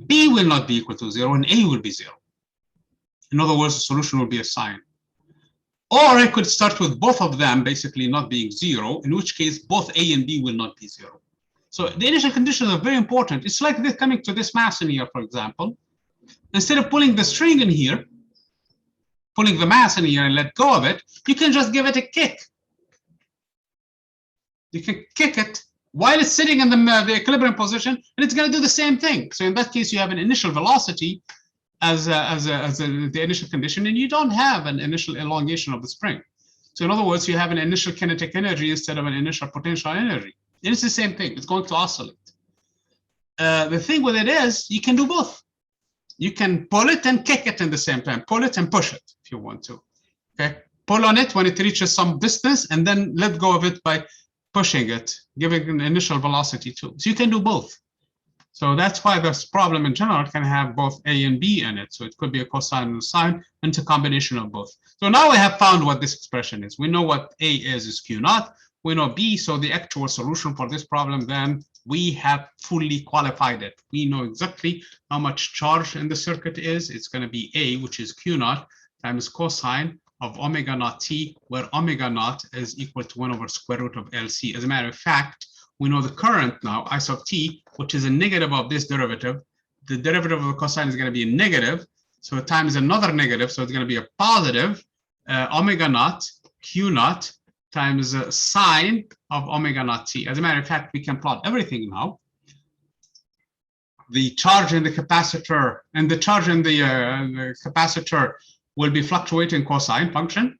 B will not be equal to 0 and A will be 0. In other words, the solution will be a sign. Or I could start with both of them basically not being 0, in which case both A and B will not be 0. So the initial conditions are very important. It's like this coming to this mass in here, for example. Instead of pulling the string in here, pulling the mass in here and let go of it, you can just give it a kick. You can kick it while it's sitting in the equilibrium position, and it's going to do the same thing. So in that case, you have an initial velocity as the initial condition, and you don't have an initial elongation of the spring. So in other words, you have an initial kinetic energy instead of an initial potential energy. And it's the same thing. It's going to oscillate. The thing with it is, you can do both. You can pull it and kick it in the same time. Pull it and push it if you want to. Okay, pull on it when it reaches some distance, and then let go of it by pushing it, giving an initial velocity too. So you can do both. So that's why this problem in general can have both A and B in it. So it could be a cosine and a sine, and it's a combination of both. So now we have found what this expression is. We know what A is Q naught. We know B, so the actual solution for this problem, then we have fully qualified it. We know exactly how much charge in the circuit is. It's going to be A, which is Q naught, times cosine of omega naught t, where omega naught is equal to 1 over square root of LC. As a matter of fact, we know the current now, I sub t, which is a negative of this derivative. The derivative of the cosine is going to be a negative, so times another negative, so it's going to be a positive omega naught Q naught times sine of omega naught t. As a matter of fact, we can plot everything now. The charge in the capacitor and the charge in the capacitor will be fluctuating cosine function.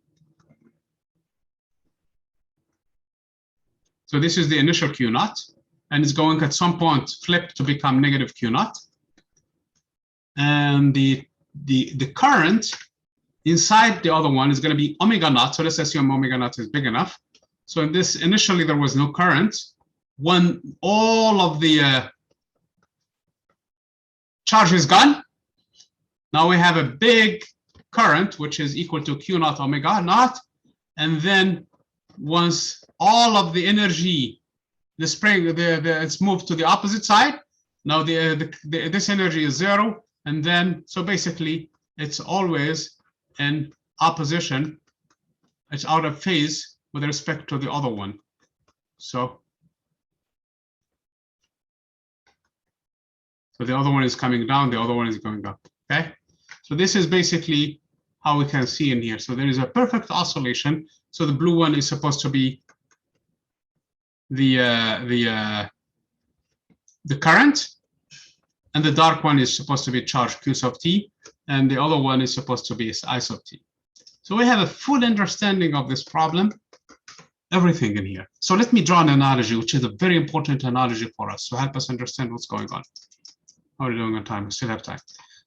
So this is the initial Q naught, and it's going at some point flip to become negative Q naught. And the current inside the other one is going to be omega naught. So let's assume omega naught is big enough. So in this, initially there was no current. When all of the charge is gone, now we have a big current, which is equal to Q naught omega naught. And then once all of the energy, the spring, it's moved to the opposite side. Now this energy is 0. And then, so basically, it's always in opposition. It's out of phase with respect to the other one. So the other one is coming down, the other one is going up, okay? So this is basically how we can see in here. So there is a perfect oscillation. So the blue one is supposed to be the current, and the dark one is supposed to be charge Q sub t, and the other one is supposed to be I sub t. So we have a full understanding of this problem, everything in here. So let me draw an analogy, which is a very important analogy for us to help us understand what's going on. How are we doing on time? We still have time.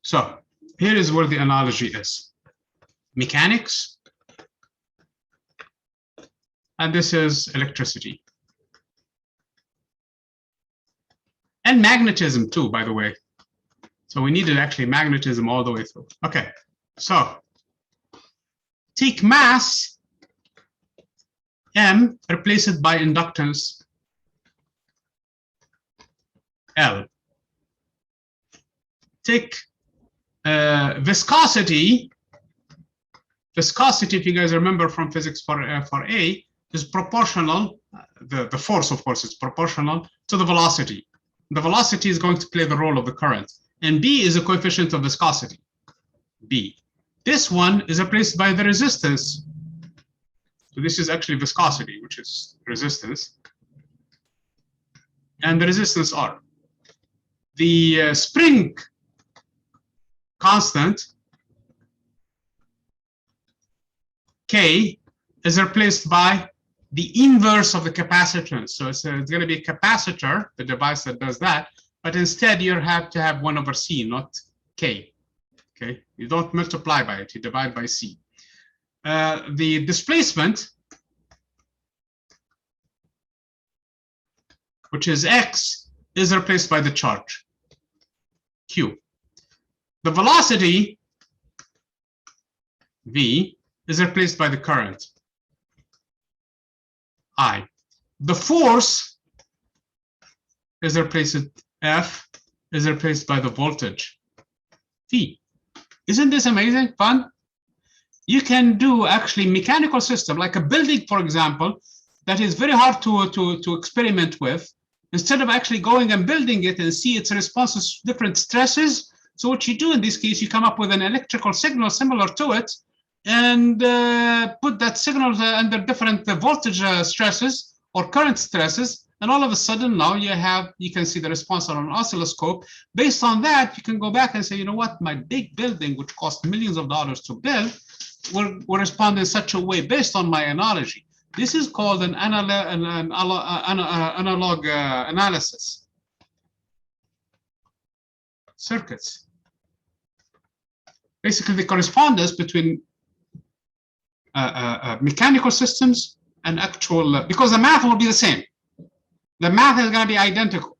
So here is where the analogy is. Mechanics, and this is electricity. And magnetism too, by the way. So we needed actually magnetism all the way through. Okay, so take mass M, replace it by inductance L. Take viscosity. Viscosity, if you guys remember from physics for A, is proportional. The force, of course, is proportional to the velocity. The velocity is going to play the role of the current, and B is a coefficient of viscosity. B. This one is replaced by the resistance. So this is actually viscosity, which is resistance, and the resistance R. The spring constant K is replaced by the inverse of the capacitance. So it's going to be a capacitor, the device that does that, but instead you have to have 1 over C, not K. Okay, you don't multiply by it, you divide by C. The displacement, which is X, is replaced by the charge, Q. The velocity, V, is replaced by the current, I. The force is replaced, F, is replaced by the voltage, V. Isn't this amazing, fun? You can do actually mechanical system, like a building, for example, that is very hard to experiment with. Instead of actually going and building it and see its responses to different stresses, so what you do in this case, you come up with an electrical signal similar to it, and put that signal under different voltage stresses or current stresses, and all of a sudden now you can see the response on an oscilloscope. Based on that, you can go back and say, you know what, my big building, which cost millions of dollars to build, will respond in such a way based on my analogy. This is called an analog analysis. Circuits. Basically, the correspondence between mechanical systems and actual, because the math will be the same. The math is going to be identical.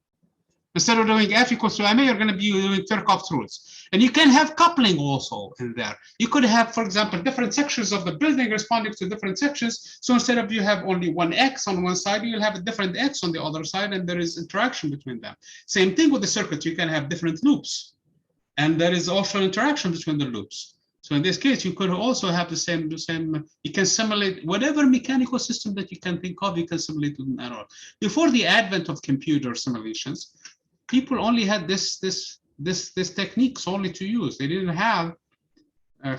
Instead of doing F equals to ma, you're going to be doing Kirchhoff's rules. And you can have coupling also in there. You could have, for example, different sections of the building responding to different sections. So instead of you have only one X on one side, you'll have a different X on the other side, and there is interaction between them. Same thing with the circuit. You can have different loops, and there is also interaction between the loops. So in this case, you could also have the same, you can simulate whatever mechanical system that you can think of, you can simulate with an analog. Before the advent of computer simulations, people only had this techniques only to use. They didn't have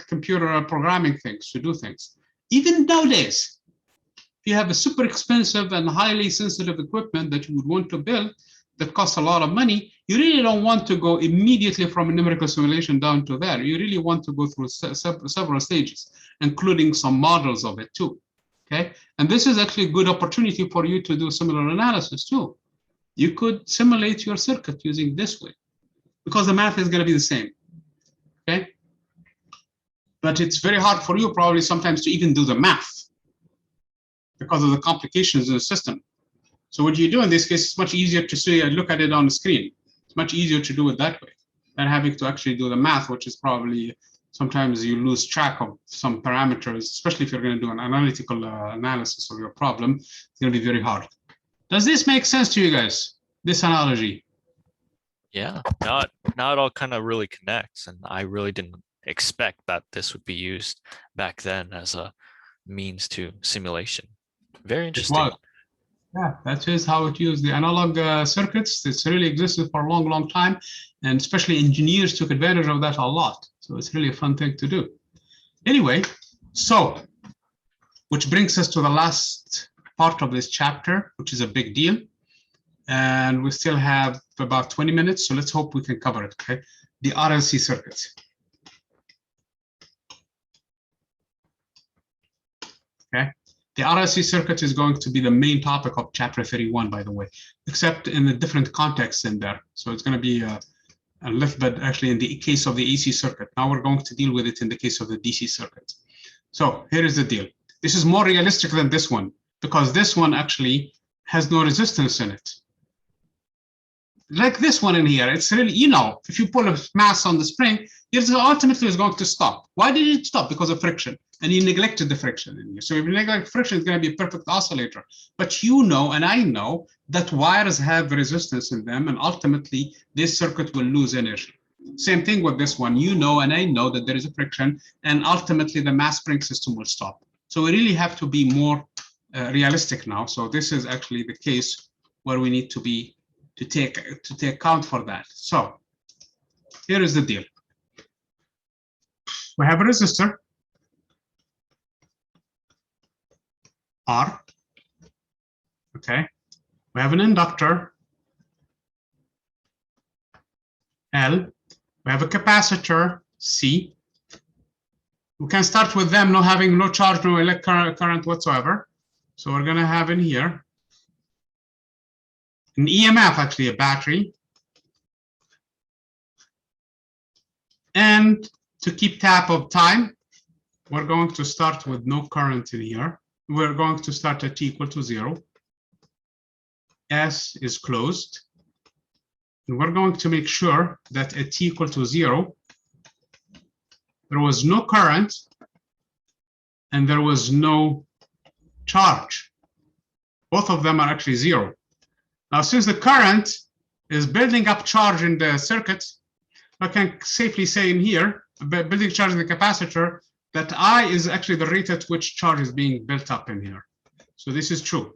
computer programming things to do things. Even nowadays, if you have a super expensive and highly sensitive equipment that you would want to build that costs a lot of money, you really don't want to go immediately from a numerical simulation down to there. You really want to go through several stages, including some models of it too. Okay, and this is actually a good opportunity for you to do similar analysis too. You could simulate your circuit using this way, because the math is going to be the same. Okay, but it's very hard for you probably sometimes to even do the math because of the complications in the system. So what you do in this case, it's much easier to see and look at it on the screen. It's much easier to do it that way than having to actually do the math, which is probably sometimes you lose track of some parameters, especially if you're going to do an analytical analysis of your problem. It's going to be very hard. Does this make sense to you guys, this analogy? Yeah, now it all kind of really connects, and I really didn't expect that this would be used back then as a means to simulation. Very interesting. Yeah, that is how it used the analog circuits. It's really existed for a long, long time, and especially engineers took advantage of that a lot. So it's really a fun thing to do. Anyway, so which brings us to the last part of this chapter, which is a big deal. And we still have about 20 minutes, so let's hope we can cover it, okay? The Rnc circuits. Okay, the Rrc circuit is going to be the main topic of chapter 31, by the way, except in a different context in there. So it's going to be a little bit actually in the case of the AC circuit. Now we're going to deal with it in the case of the DC circuit. So here is the deal. This is more realistic than this one, because this one actually has no resistance in it. Like this one in here, it's really, you know, if you pull a mass on the spring, it ultimately is going to stop. Why did it stop? Because of friction. And you neglected the friction in here. So if you neglect friction, it's going to be a perfect oscillator. But you know, and I know, that wires have resistance in them, and ultimately this circuit will lose energy. Same thing with this one. You know, and I know that there is a friction, and ultimately the mass spring system will stop. So we really have to be more realistic now. So this is actually the case where we need to be to take account for that. So here is the deal. We have a resistor R. Okay. We have an inductor L. We have a capacitor C. We can start with them not having no charge, no electric current whatsoever. So we're going to have in here an EMF, actually a battery. And to keep tab of time, we're going to start with no current in here. We're going to start at t equal to 0. S is closed. And we're going to make sure that at t equal to 0, there was no current and there was no charge. Both of them are actually 0. Now, since the current is building up charge in the circuit, I can safely say in here, building charge in the capacitor, that I is actually the rate at which charge is being built up in here. So this is true.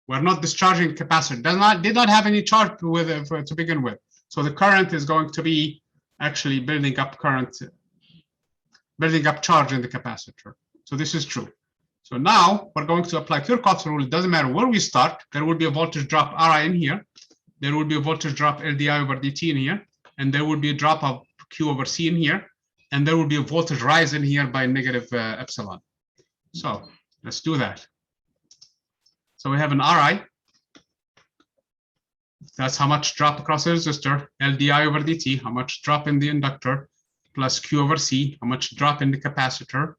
We're not discharging capacitor. Did not have any charge with to begin with. So the current is going to be actually building up current, building up charge in the capacitor. So this is true. So now we're going to apply Kirchhoff's rule. It doesn't matter where we start. There will be a voltage drop Ri in here. There will be a voltage drop LdI over dt in here. And there will be a drop of Q over C in here. And there will be a voltage rise in here by negative epsilon. So let's do that. So we have an Ri. That's how much drop across the resistor, LdI over dt, how much drop in the inductor, plus Q over C, how much drop in the capacitor,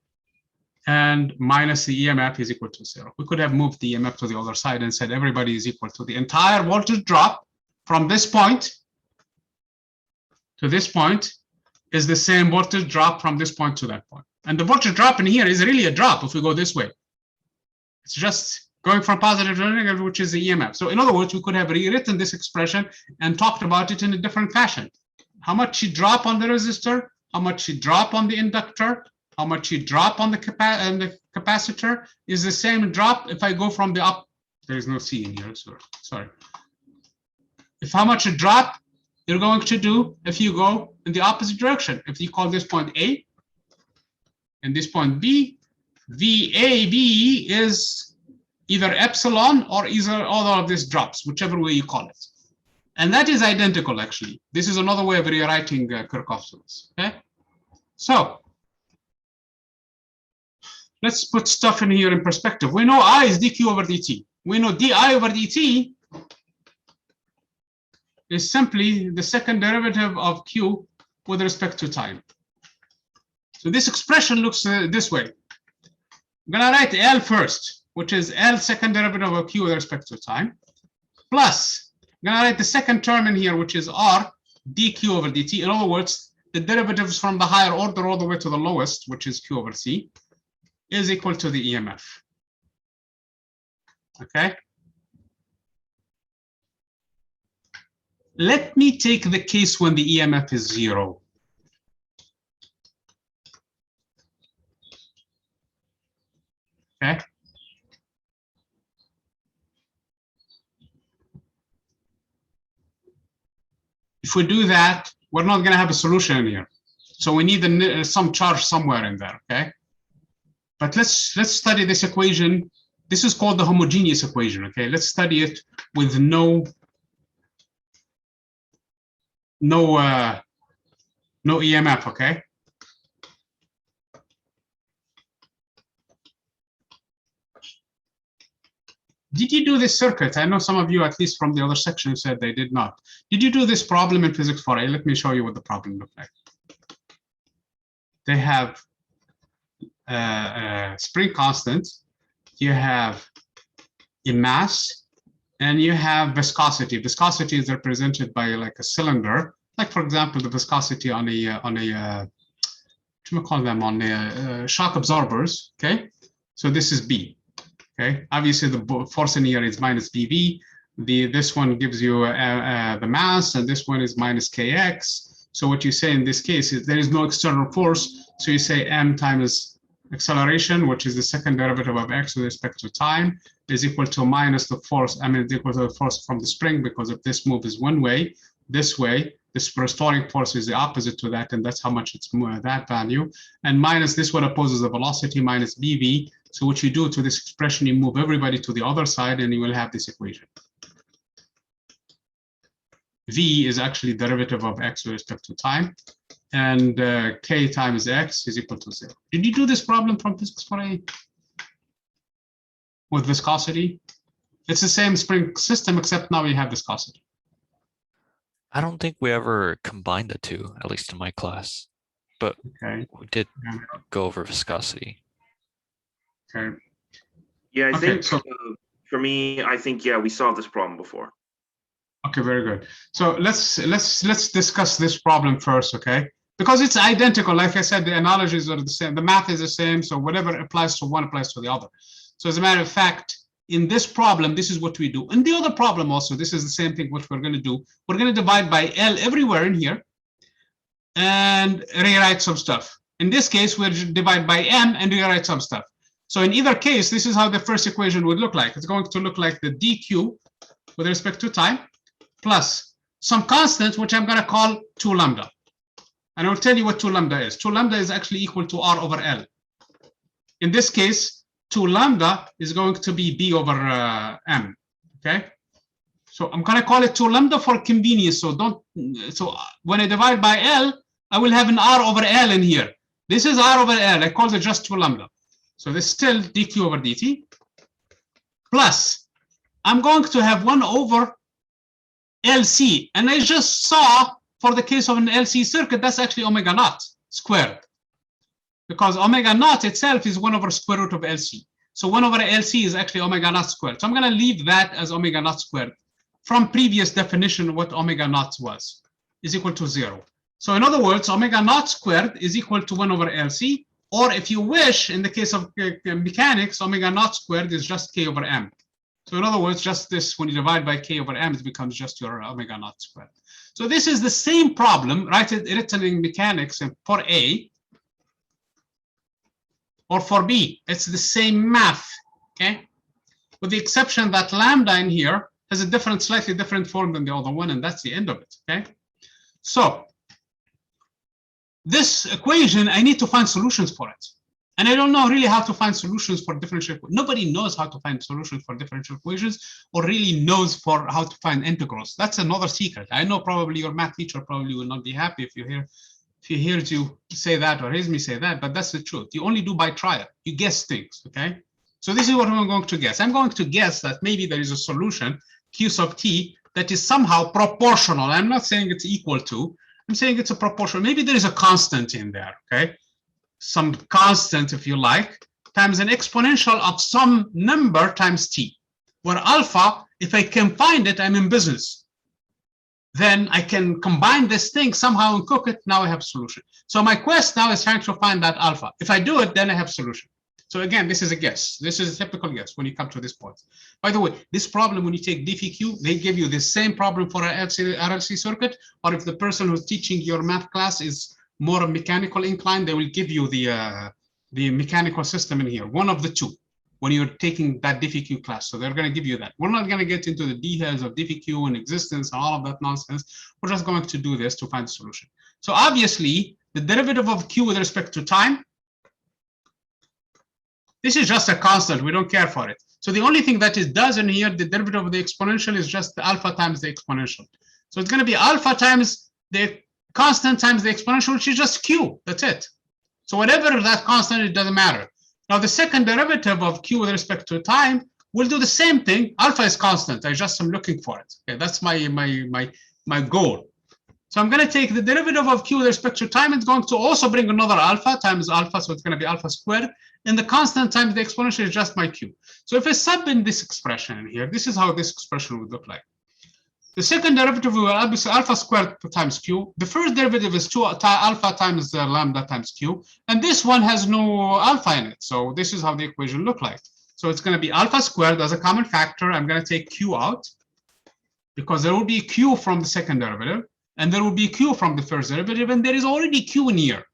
and minus the EMF is equal to 0. We could have moved the EMF to the other side and said everybody is equal to the entire voltage drop from this point to this point is the same voltage drop from this point to that point. And the voltage drop in here is really a drop if we go this way. It's just going from positive to negative, which is the EMF. So in other words, we could have rewritten this expression and talked about it in a different fashion. How much you drop on the resistor, how much you drop on the inductor, how much you drop on the capacitor is the same drop if I go from the up. There is no C in here, so sorry. If how much you drop, you're going to do if you go in the opposite direction. If you call this point A and this point B, VAB is either epsilon or either other of these drops, whichever way you call it. And that is identical, actually. This is another way of rewriting Kirchhoff's rules, okay? So let's put stuff in here in perspective. We know I is dq over dt. We know di over dt is simply the second derivative of q with respect to time. So this expression looks this way. I'm going to write L first, which is L second derivative of q with respect to time, plus I'm going to write the second term in here, which is R dq over dt. In other words, the derivatives from the higher order all the way to the lowest, which is q over c, is equal to the EMF. Okay? Let me take the case when the EMF is 0. Okay? If we do that, we're not going to have a solution in here. So we need some charge somewhere in there, okay? But let's study this equation This is called the homogeneous equation, okay? Let's study it with no EMF, okay? Did you do this circuit? I know some of you, at least from the other section, said they did not. Did you do this problem in physics 4a? Let me show you what the problem looked like. They have spring constant, you have a mass, and you have viscosity. Viscosity is represented by like a cylinder, like for example, the viscosity on a shock absorbers. Okay, so this is B. Okay, obviously the force in here is minus BV. This one gives you the mass, and this one is minus Kx. So what you say in this case is there is no external force. So you say m times acceleration, which is the second derivative of x with respect to time, is equal to minus the force. I mean, it's equal to the force from the spring, because if this move is one way, this way, this restoring force is the opposite to that, and that's how much it's that value. And minus this one opposes the velocity, minus BV. So what you do to this expression, you move everybody to the other side, and you will have this equation. V is actually derivative of x with respect to time, and k times x is equal to 0. Did you do this problem from physics 4a with viscosity? It's the same spring system, except now we have viscosity. I don't think we ever combined the two, at least in my class, but okay, we did go over viscosity. Okay. Yeah, I think so, for me, I think, yeah, we solved this problem before. Okay, very good. So let's discuss this problem first, okay? Because it's identical. Like I said, the analogies are the same. The math is the same. So whatever applies to one applies to the other. So as a matter of fact, in this problem, this is what we do. In the other problem also, this is the same thing which we're going to do. We're going to divide by L everywhere in here and rewrite some stuff. In this case, we'll divide by M and rewrite some stuff. So in either case, this is how the first equation would look like. It's going to look like the dq with respect to time plus some constant, which I'm going to call 2 lambda. And I will tell you what 2 lambda is. 2 lambda is actually equal to R over L. In this case, 2 lambda is going to be B over M. Okay. So I'm going to call it 2 lambda for convenience. So when I divide by L, I will have an R over L in here. This is R over L. I call it just 2 lambda. So this is still dq over dt. Plus, I'm going to have 1 over LC. And I just saw for the case of an LC circuit, that's actually omega naught squared. Because omega naught itself is 1 over square root of LC. So 1 over LC is actually omega naught squared. So I'm going to leave that as omega naught squared. From previous definition, what omega naught was, is equal to 0. So in other words, omega naught squared is equal to 1 over LC. Or if you wish, in the case of mechanics, omega naught squared is just k over m. So in other words, just this, when you divide by k over m, it becomes just your omega naught squared. So this is the same problem, right? Written in mechanics for A or for B. It's the same math, okay? With the exception that lambda in here has a different, slightly different form than the other one, and that's the end of it, okay? So this equation, I need to find solutions for it. And I don't know really how to find solutions for differential equations. Nobody knows how to find solutions for differential equations or really knows for how to find integrals. That's another secret. I know probably your math teacher probably will not be happy if he hears you say that or hears me say that, but that's the truth. You only do by trial. You guess things, okay? So this is what I'm going to guess. I'm going to guess that maybe there is a solution, Q sub t, that is somehow proportional. I'm not saying it's equal to, I'm saying it's a proportional. Maybe there is a constant in there, okay? Some constant, if you like, times an exponential of some number times t, where alpha, if I can find it, I'm in business. Then I can combine this thing somehow and cook it. Now I have a solution. So my quest now is trying to find that alpha. If I do it, then I have a solution. So again, this is a guess. This is a typical guess when you come to this point. By the way, this problem, when you take DFQ, they give you the same problem for an RLC circuit, or if the person who's teaching your math class is more mechanical inclined, they will give you the mechanical system in here, one of the two, when you're taking that DFQ class. So they're going to give you that. We're not going to get into the details of DFQ and existence and all of that nonsense. We're just going to do this to find the solution. So obviously, the derivative of Q with respect to time, this is just a constant. We don't care for it. So the only thing that it does in here, the derivative of the exponential is just the alpha times the exponential. So it's going to be alpha times the constant times the exponential, which is just q. That's it. So whatever that constant, it doesn't matter. Now the second derivative of q with respect to time will do the same thing. Alpha is constant. I just am looking for it. Okay, that's my goal. So I'm going to take the derivative of q with respect to time. It's going to also bring another alpha times alpha, so it's going to be alpha squared. And the constant times the exponential is just my q. So if I sub in this expression in here, this is how this expression would look like. The second derivative will be alpha squared times q. The first derivative is 2 alpha times lambda times q. And this one has no alpha in it. So this is how the equation look like. So it's going to be alpha squared as a common factor. I'm going to take q out because there will be q from the second derivative. And there will be q from the first derivative. And there is already q in here.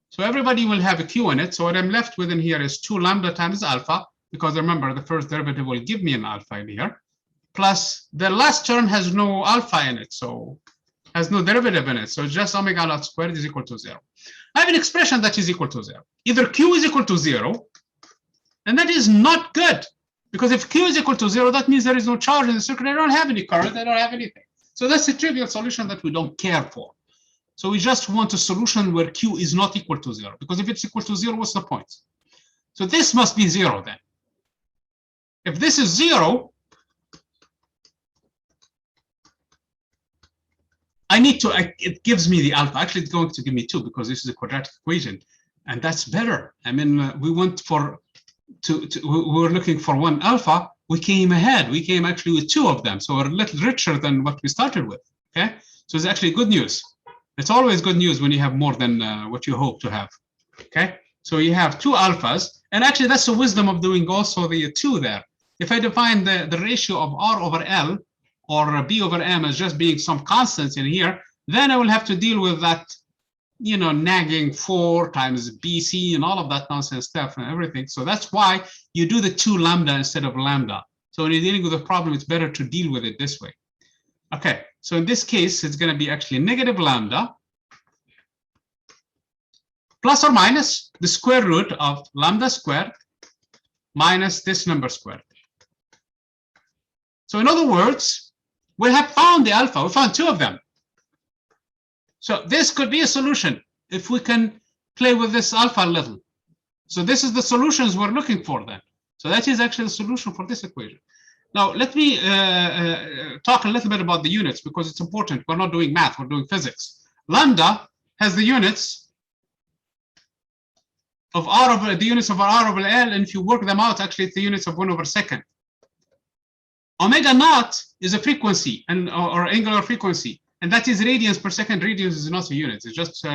So everybody will have a q in it. So what I'm left with in here is 2 lambda times alpha, because remember, the first derivative will give me an alpha in here, plus the last term has no alpha in it, so has no derivative in it. So just omega naught squared is equal to 0. I have an expression that is equal to 0. Either q is equal to 0, and that is not good, because if q is equal to 0, that means there is no charge in the circuit. I don't have any current, I don't have anything. So that's a trivial solution that we don't care for. So we just want a solution where q is not equal to 0, because if it's equal to 0, what's the point? So this must be 0 then. If this is 0, I need to, it gives me the alpha. Actually, it's going to give me 2 because this is a quadratic equation, and that's better. I mean, we went for, we were looking for 1 alpha. We came ahead. We came actually with 2 of them. So we're a little richer than what we started with, okay? So it's actually good news. It's always good news when you have more than what you hope to have, okay? So you have 2 alphas, and actually that's the wisdom of doing also the 2 there. If I define the ratio of R over L or B over M as just being some constants in here, then I will have to deal with that, you know, nagging 4 times BC and all of that nonsense stuff and everything. So that's why you do the 2 lambda instead of lambda. So when you're dealing with a problem, it's better to deal with it this way. Okay, so in this case, it's going to be actually negative lambda plus or minus the square root of lambda squared minus this number squared. So in other words, we have found the alpha. We found 2 of them. So this could be a solution if we can play with this alpha a little. So this is the solutions we're looking for then. So that is actually the solution for this equation. Now, let me talk a little bit about the units, because it's important. We're not doing math, we're doing physics. Lambda has the units of R over the units of R over L, and if you work them out, actually it's the units of 1 over second. Omega naught is a frequency and or angular frequency, and that is radians per second. Radians is not a unit; it's just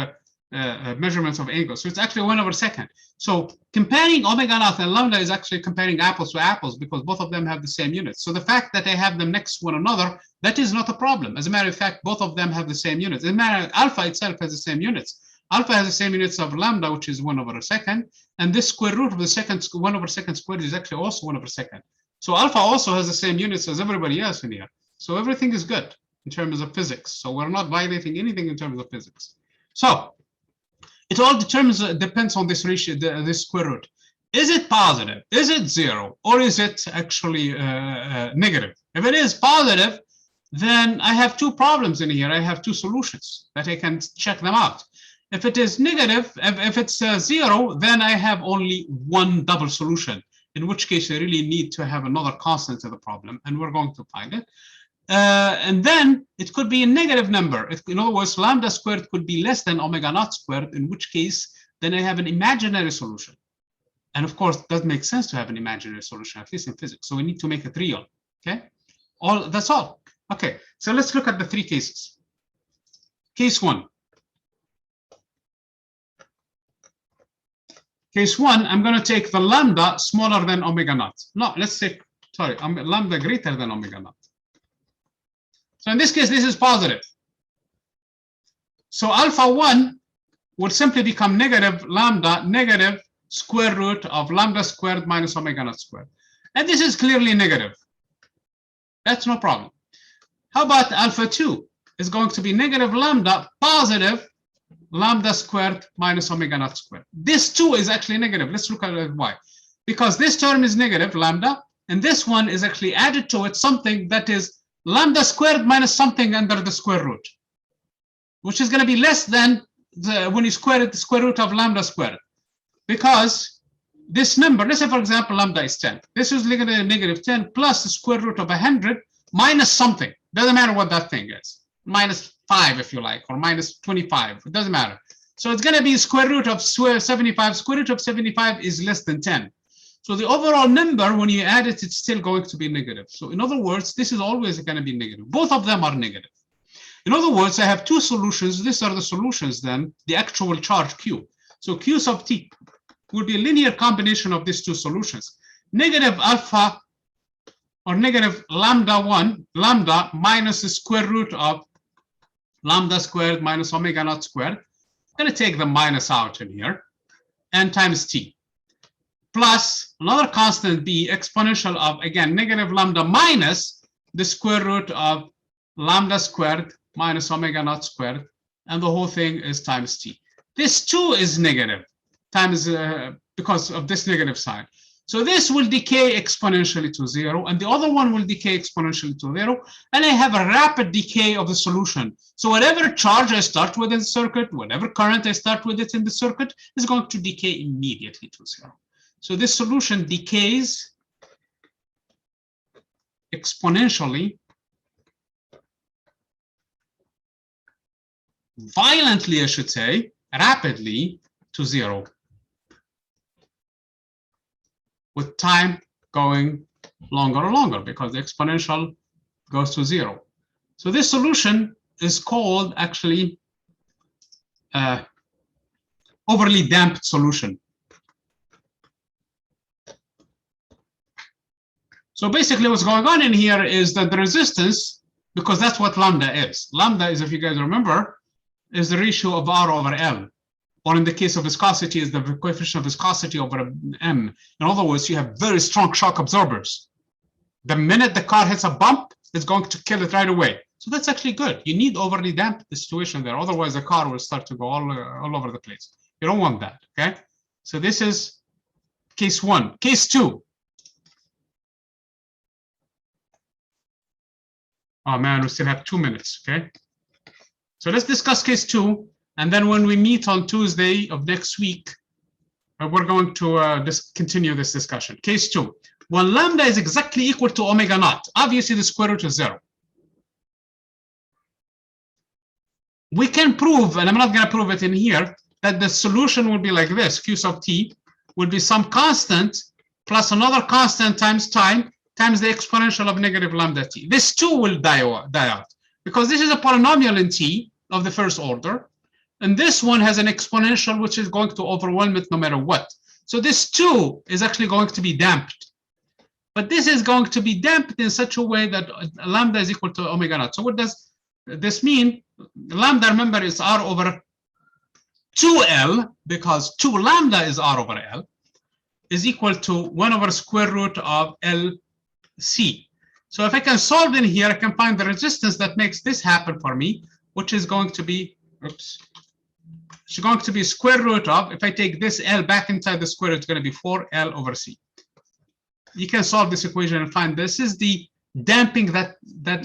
measurements of angle. So it's actually 1 over second. So comparing omega naught and lambda is actually comparing apples to apples, because both of them have the same units. So the fact that I have them next to one another, that is not a problem. As a matter of fact, both of them have the same units. As a matter of fact, alpha itself has the same units. Alpha has the same units of lambda, which is 1 over a second, and this square root of the second 1 over second squared is actually also 1 over second. So alpha also has the same units as everybody else in here. So everything is good in terms of physics. So we're not violating anything in terms of physics. So it all depends on this ratio, this square root. Is it positive? Is it 0? Or is it actually negative? If it is positive, then I have 2 problems in here. I have 2 solutions that I can check them out. If it is negative, if it's 0, then I have only 1 double solution, in which case I really need to have another constant to the problem, and we're going to find it. And then it could be a negative number. In other words, lambda squared could be less than omega naught squared, in which case then I have an imaginary solution. And of course, it doesn't make sense to have an imaginary solution, at least in physics. So we need to make it real, okay? That's all. Okay, so let's look at the 3 cases. Case 1. Case 1, I'm going to take the lambda smaller than omega naught. No, let's take, sorry, lambda greater than omega naught. So in this case, this is positive. So alpha 1 will simply become negative lambda, negative square root of lambda squared minus omega naught squared. And this is clearly negative. That's no problem. How about alpha 2 is going to be negative lambda positive lambda squared minus omega naught squared. This 2 is actually negative. Let's look at why. Because this term is negative, lambda, and this one is actually added to it something that is lambda squared minus something under the square root, which is going to be less than when you square it, the square root of lambda squared. Because this number, let's say for example, lambda is 10. This is negative 10 plus the square root of 100 minus something. Doesn't matter what that thing is. Minus 5 if you like, or minus 25. It doesn't matter. So it's going to be square root of 75. Square root of 75 is less than 10. So the overall number, when you add it, it's still going to be negative. So in other words, this is always going to be negative. Both of them are negative. In other words, I have two solutions. These are the solutions then, the actual charge Q. So Q sub T would be a linear combination of these two solutions. Negative alpha or negative lambda 1, lambda minus the square root of lambda squared minus omega naught squared. I'm going to take the minus out in here, and times T. Plus another constant B, exponential of, again, negative lambda minus the square root of lambda squared minus omega naught squared, and the whole thing is times T. This too is negative times because of this negative sign. So this will decay exponentially to 0, and the other one will decay exponentially to 0, and I have a rapid decay of the solution. So whatever charge I start with in the circuit, whatever current I start with it in the circuit, is going to decay immediately to 0. So this solution decays exponentially, violently, I should say, rapidly to 0, with time going longer and longer because the exponential goes to 0. So this solution is called actually overly damped solution. So basically what's going on in here is that the resistance, because that's what lambda is. Lambda is, if you guys remember, is the ratio of R over L. Or in the case of viscosity, is the coefficient of viscosity over M. In other words, you have very strong shock absorbers. The minute the car hits a bump, it's going to kill it right away. So that's actually good. You need overly damp the situation there. Otherwise, the car will start to go all over the place. You don't want that, okay? So this is case 1. Case 2. Oh man, we still have 2 minutes, okay? So let's discuss case 2. And then when we meet on Tuesday of next week, we're going to continue this discussion. Case 2. When lambda is exactly equal to omega naught, obviously the square root is 0. We can prove, and I'm not going to prove it in here, that the solution will be like this. Q sub T would be some constant plus another constant times time times the exponential of negative lambda T. This too will die out because this is a polynomial in T of the first order. And this one has an exponential which is going to overwhelm it no matter what. So this too is actually going to be damped. But this is going to be damped in such a way that lambda is equal to omega naught. So what does this mean? Lambda, remember, is R over 2L, because 2 lambda is R over L, is equal to 1 over square root of LC. So if I can solve in here, I can find the resistance that makes this happen for me, which is going to be, oops, it's going to be square root of, if I take this L back inside the square, it's going to be 4L over C. You can solve this equation and find this is the damping that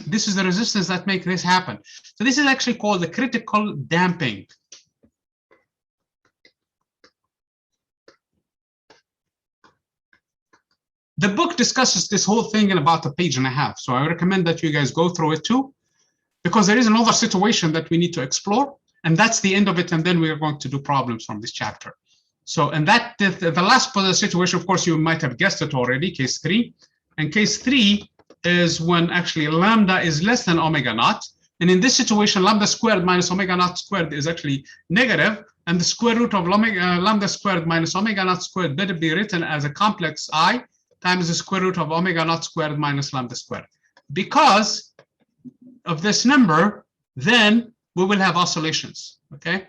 this is the resistance that makes this happen. So this is actually called the critical damping. The book discusses this whole thing in about 1.5 pages. So I recommend that you guys go through it too, because there is another situation that we need to explore, and that's the end of it. And then we are going to do problems from this chapter. So, and that the last situation, of course, you might have guessed it already, case 3. And case 3 is when actually lambda is less than omega naught. And in this situation, lambda squared minus omega naught squared is actually negative, and the square root of lambda squared minus omega naught squared better be written as a complex I times the square root of omega naught squared minus lambda squared. Because of this number, then we will have oscillations, okay?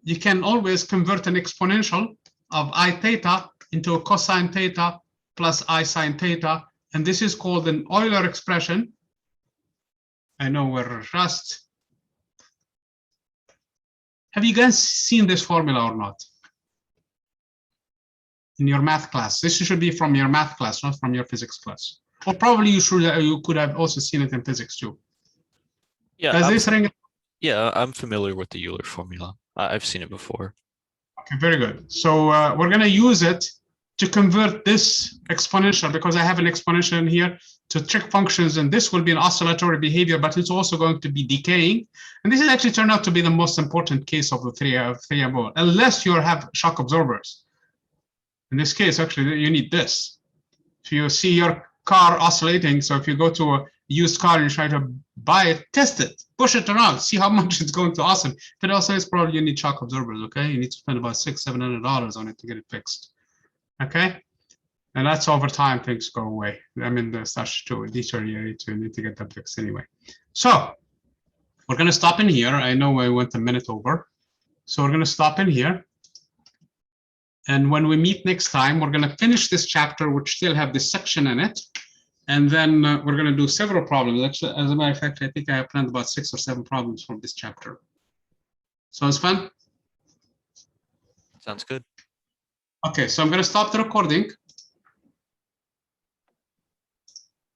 You can always convert an exponential of I theta into a cosine theta plus I sine theta, and this is called an Euler expression. I know we're rust. Have you guys seen this formula or not? in your math class. This should be from your math class, not from your physics class. Or probably you could have also seen it in physics too. Yeah, Does this ring? Yeah, I'm familiar with the Euler formula. I've seen it before. Okay, very good. So we're going to use it to convert this exponential, because I have an exponential in here, to trig functions, and this will be an oscillatory behavior, but it's also going to be decaying. And this has actually turned out to be the most important case of the three above, unless you have shock absorbers. In this case, actually, you need this. If you see your car oscillating, so if you go to a used car and you try to buy it, test it, push it around, see how much it's going to oscillate. If it oscillates, probably you need shock absorbers, okay? You need to spend about $600-700 on it to get it fixed, okay? And that's over time, things go away. I mean, they start to deteriorate, so you need to get them fixed anyway. So we're going to stop in here. I know I went a minute over. So we're going to stop in here. And when we meet next time, we're going to finish this chapter, which still have this section in it. And then we're going to do several problems. Actually, as a matter of fact, I think I have planned about 6 or 7 problems from this chapter. Sounds fun? Sounds good. Okay, so I'm going to stop the recording.